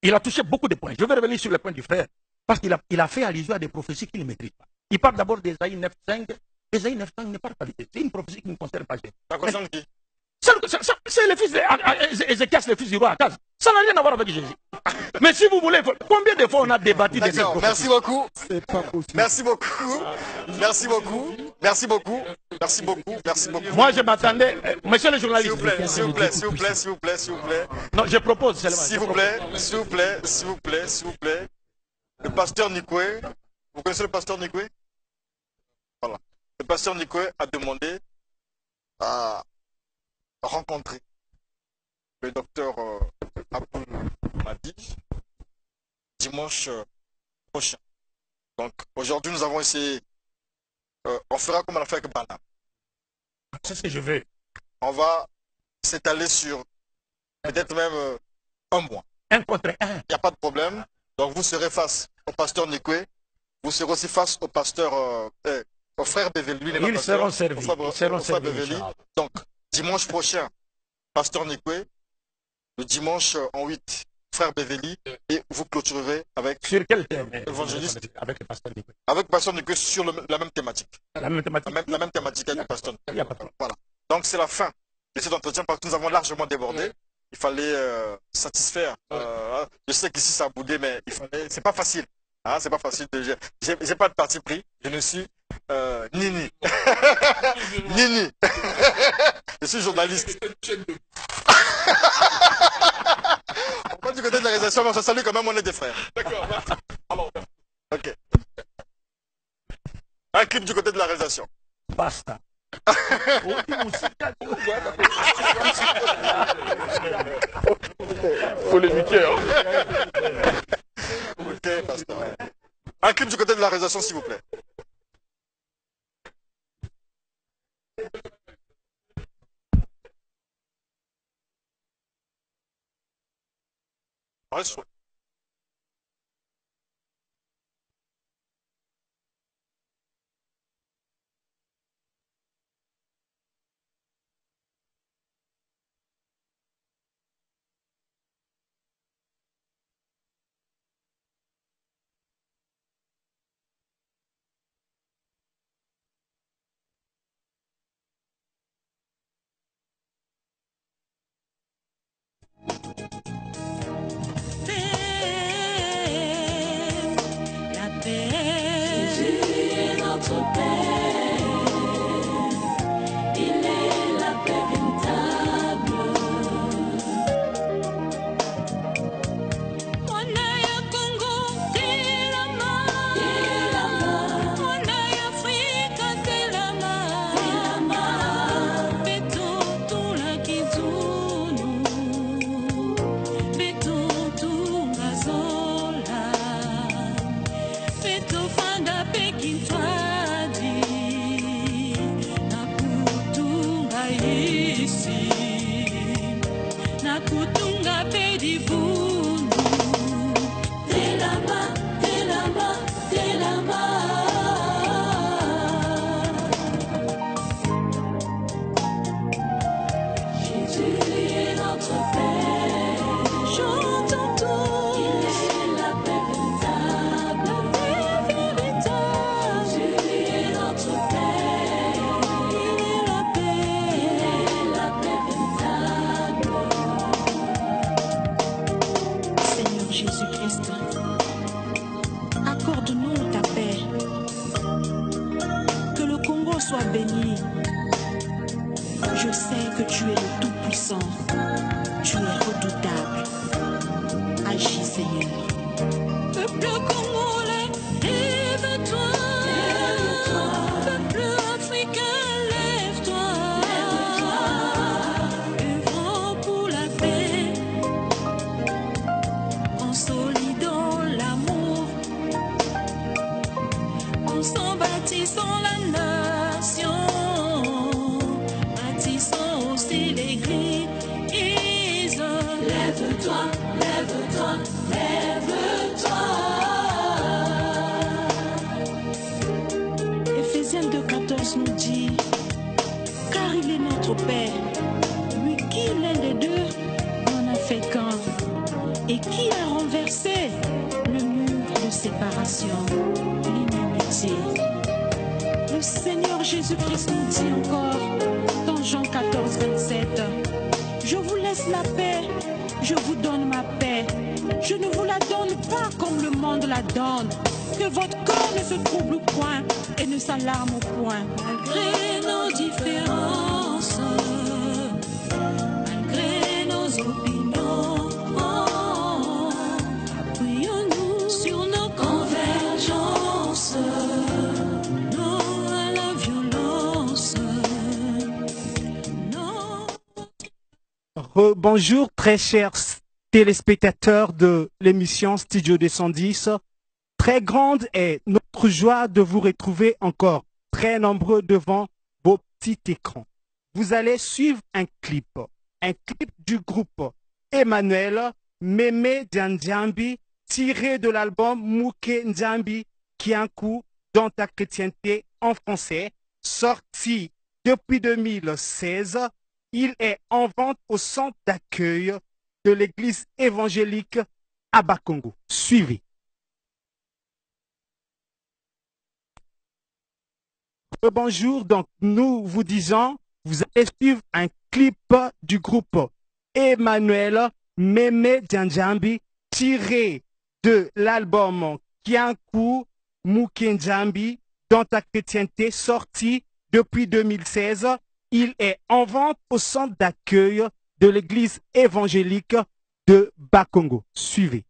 Il a touché beaucoup de points. Je vais revenir sur le point du frère, parce qu'il a fait allusion à des prophéties qu'il ne maîtrise pas. Il parle d'abord d'Ésaïe 9.5. Ésaïe 9.5 n'est pas qualité. C'est une prophétie qui ne concerne pas Jésus. Ça concerne qui? C'est le fils d'Ézéchias, le fils du roi Akaz. Ça n'a rien à voir avec Jésus. Mais si vous voulez, combien de fois on a débattu de cette prophétie? Merci beaucoup. Merci beaucoup. Merci beaucoup. Merci beaucoup. Merci beaucoup. Merci beaucoup. Moi, je m'attendais. Monsieur le journaliste. S'il vous plaît, s'il vous plaît, s'il vous plaît, s'il vous plaît. Non, je propose seulement. S'il vous plaît, s'il vous plaît, s'il vous plaît, s'il vous plaît. Le pasteur Nikwe, vous connaissez le pasteur Nikwe? Voilà. Le pasteur Nikwe a demandé à rencontrer le docteur Abdul Mahdi dimanche prochain. Donc aujourd'hui nous avons essayé, on fera comme on a fait avec Bana. C'est ce que je veux. On va s'étaler sur peut-être même un mois. Un contre un. Il n'y a pas de problème. Donc vous serez face au pasteur Nikwe, vous serez aussi face au pasteur, au frère Beveli. Ils seront servis. Ils seront servis. Donc dimanche prochain, pasteur Nikwe, le dimanche en 8, frère Beveli, et vous clôturerez avec... Sur quel thème? Évangéliste. Avec le pasteur Nikwe. Avec le pasteur Nikwe sur la même thématique. La même thématique. La même thématique avec le pasteur Nikwe. Il n'y a pas de problème. Voilà. Donc c'est la fin de cet entretien parce que nous avons largement débordé. Il fallait satisfaire. Je sais qu'ici ça a boudé, mais il fallait... C'est pas facile. Hein, c'est pas facile. J'ai pas de parti pris. Je ne suis Nini. Nini. Je suis journaliste. On va du côté de la réalisation, mais on se salue quand même, on est des frères. D'accord, merci. Alors, ok. Un clip du côté de la réalisation. Basta. polémiquer, hein. Ok, pasteur. Un clip du côté de la réalisation, s'il vous plaît. Reste. Te kutunga pe divunu telama telama telama Jésus est notre Père chantons tous il est la paix véritable la paix véritable Jésus est notre Père il est la paix véritable Seigneur Jésus-Christ accorde-nous ta paix que le Congo soit béni. Je sais que tu es le Tout-Puissant. Tu es redoutable. Agis, Seigneur. Peuple congolais, lève-toi. Peuple africain, lève-toi. Œuvrons pour la paix. Consolidons l'amour. Ensemble bâtissons la nation. Bâtissons aussi l'église. Lève-toi, lève-toi, lève-toi. Éphésiens 2,14 nous dit, car il est notre Père, lui qui l'un des deux n'en a fait qu'un, et qui a renversé le mur de séparation, l'inimitié. Le Seigneur Jésus-Christ nous dit encore, dans Jean 14, 27, je vous laisse la paix, je vous donne ma paix. Je ne vous la donne pas comme le monde la donne. Que votre corps ne se trouble point et ne s'alarme point. Malgré nos différences, malgré nos opinions, appuyons-nous sur nos convergences. Non à la violence. Bonjour très chers téléspectateurs de l'émission Studio 210. Très grande est notre joie de vous retrouver encore très nombreux devant vos petits écrans. Vous allez suivre un clip du groupe Emmanuel Mémé Ndiambi tiré de l'album Mouké Ndiambi Kiankou dans ta chrétienté en français, sorti depuis 2016. Il est en vente au centre d'accueil de l'église évangélique à Bakongo. Suivez. Bonjour, donc nous vous disons, vous allez suivre un clip du groupe Emmanuel Mémé Ndiambi tiré de l'album Kiankou Mouké Ndiambi dans ta chrétienté sorti depuis 2016. Il est en vente au centre d'accueil de l'église évangélique de Bakongo. Suivez.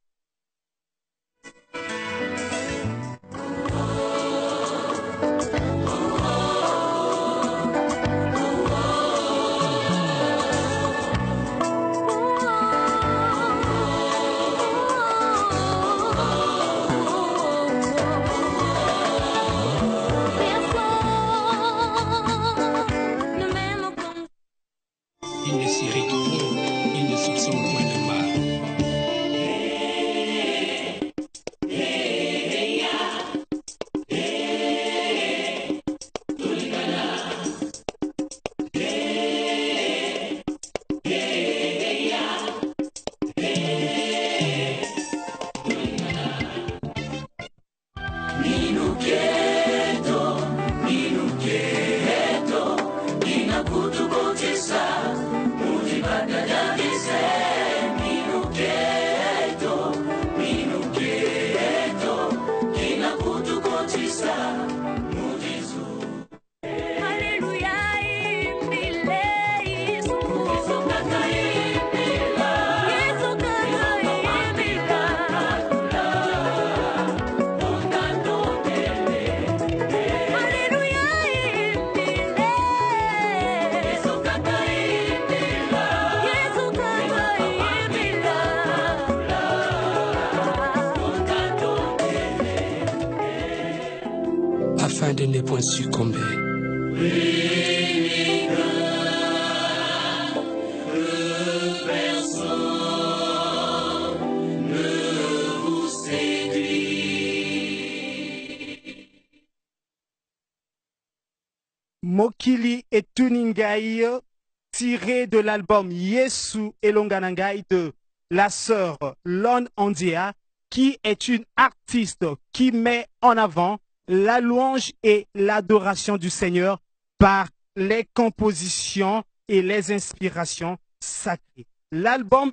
Il ne s'irrite point, il ne soupçonne point le mal. Afin de ne point succomber. Personne Mokili et Tuningai, tiré de l'album Yesu Elonganangai de la sœur Lon Andia, qui est une artiste qui met en avant la louange et l'adoration du Seigneur par les compositions et les inspirations sacrées. L'album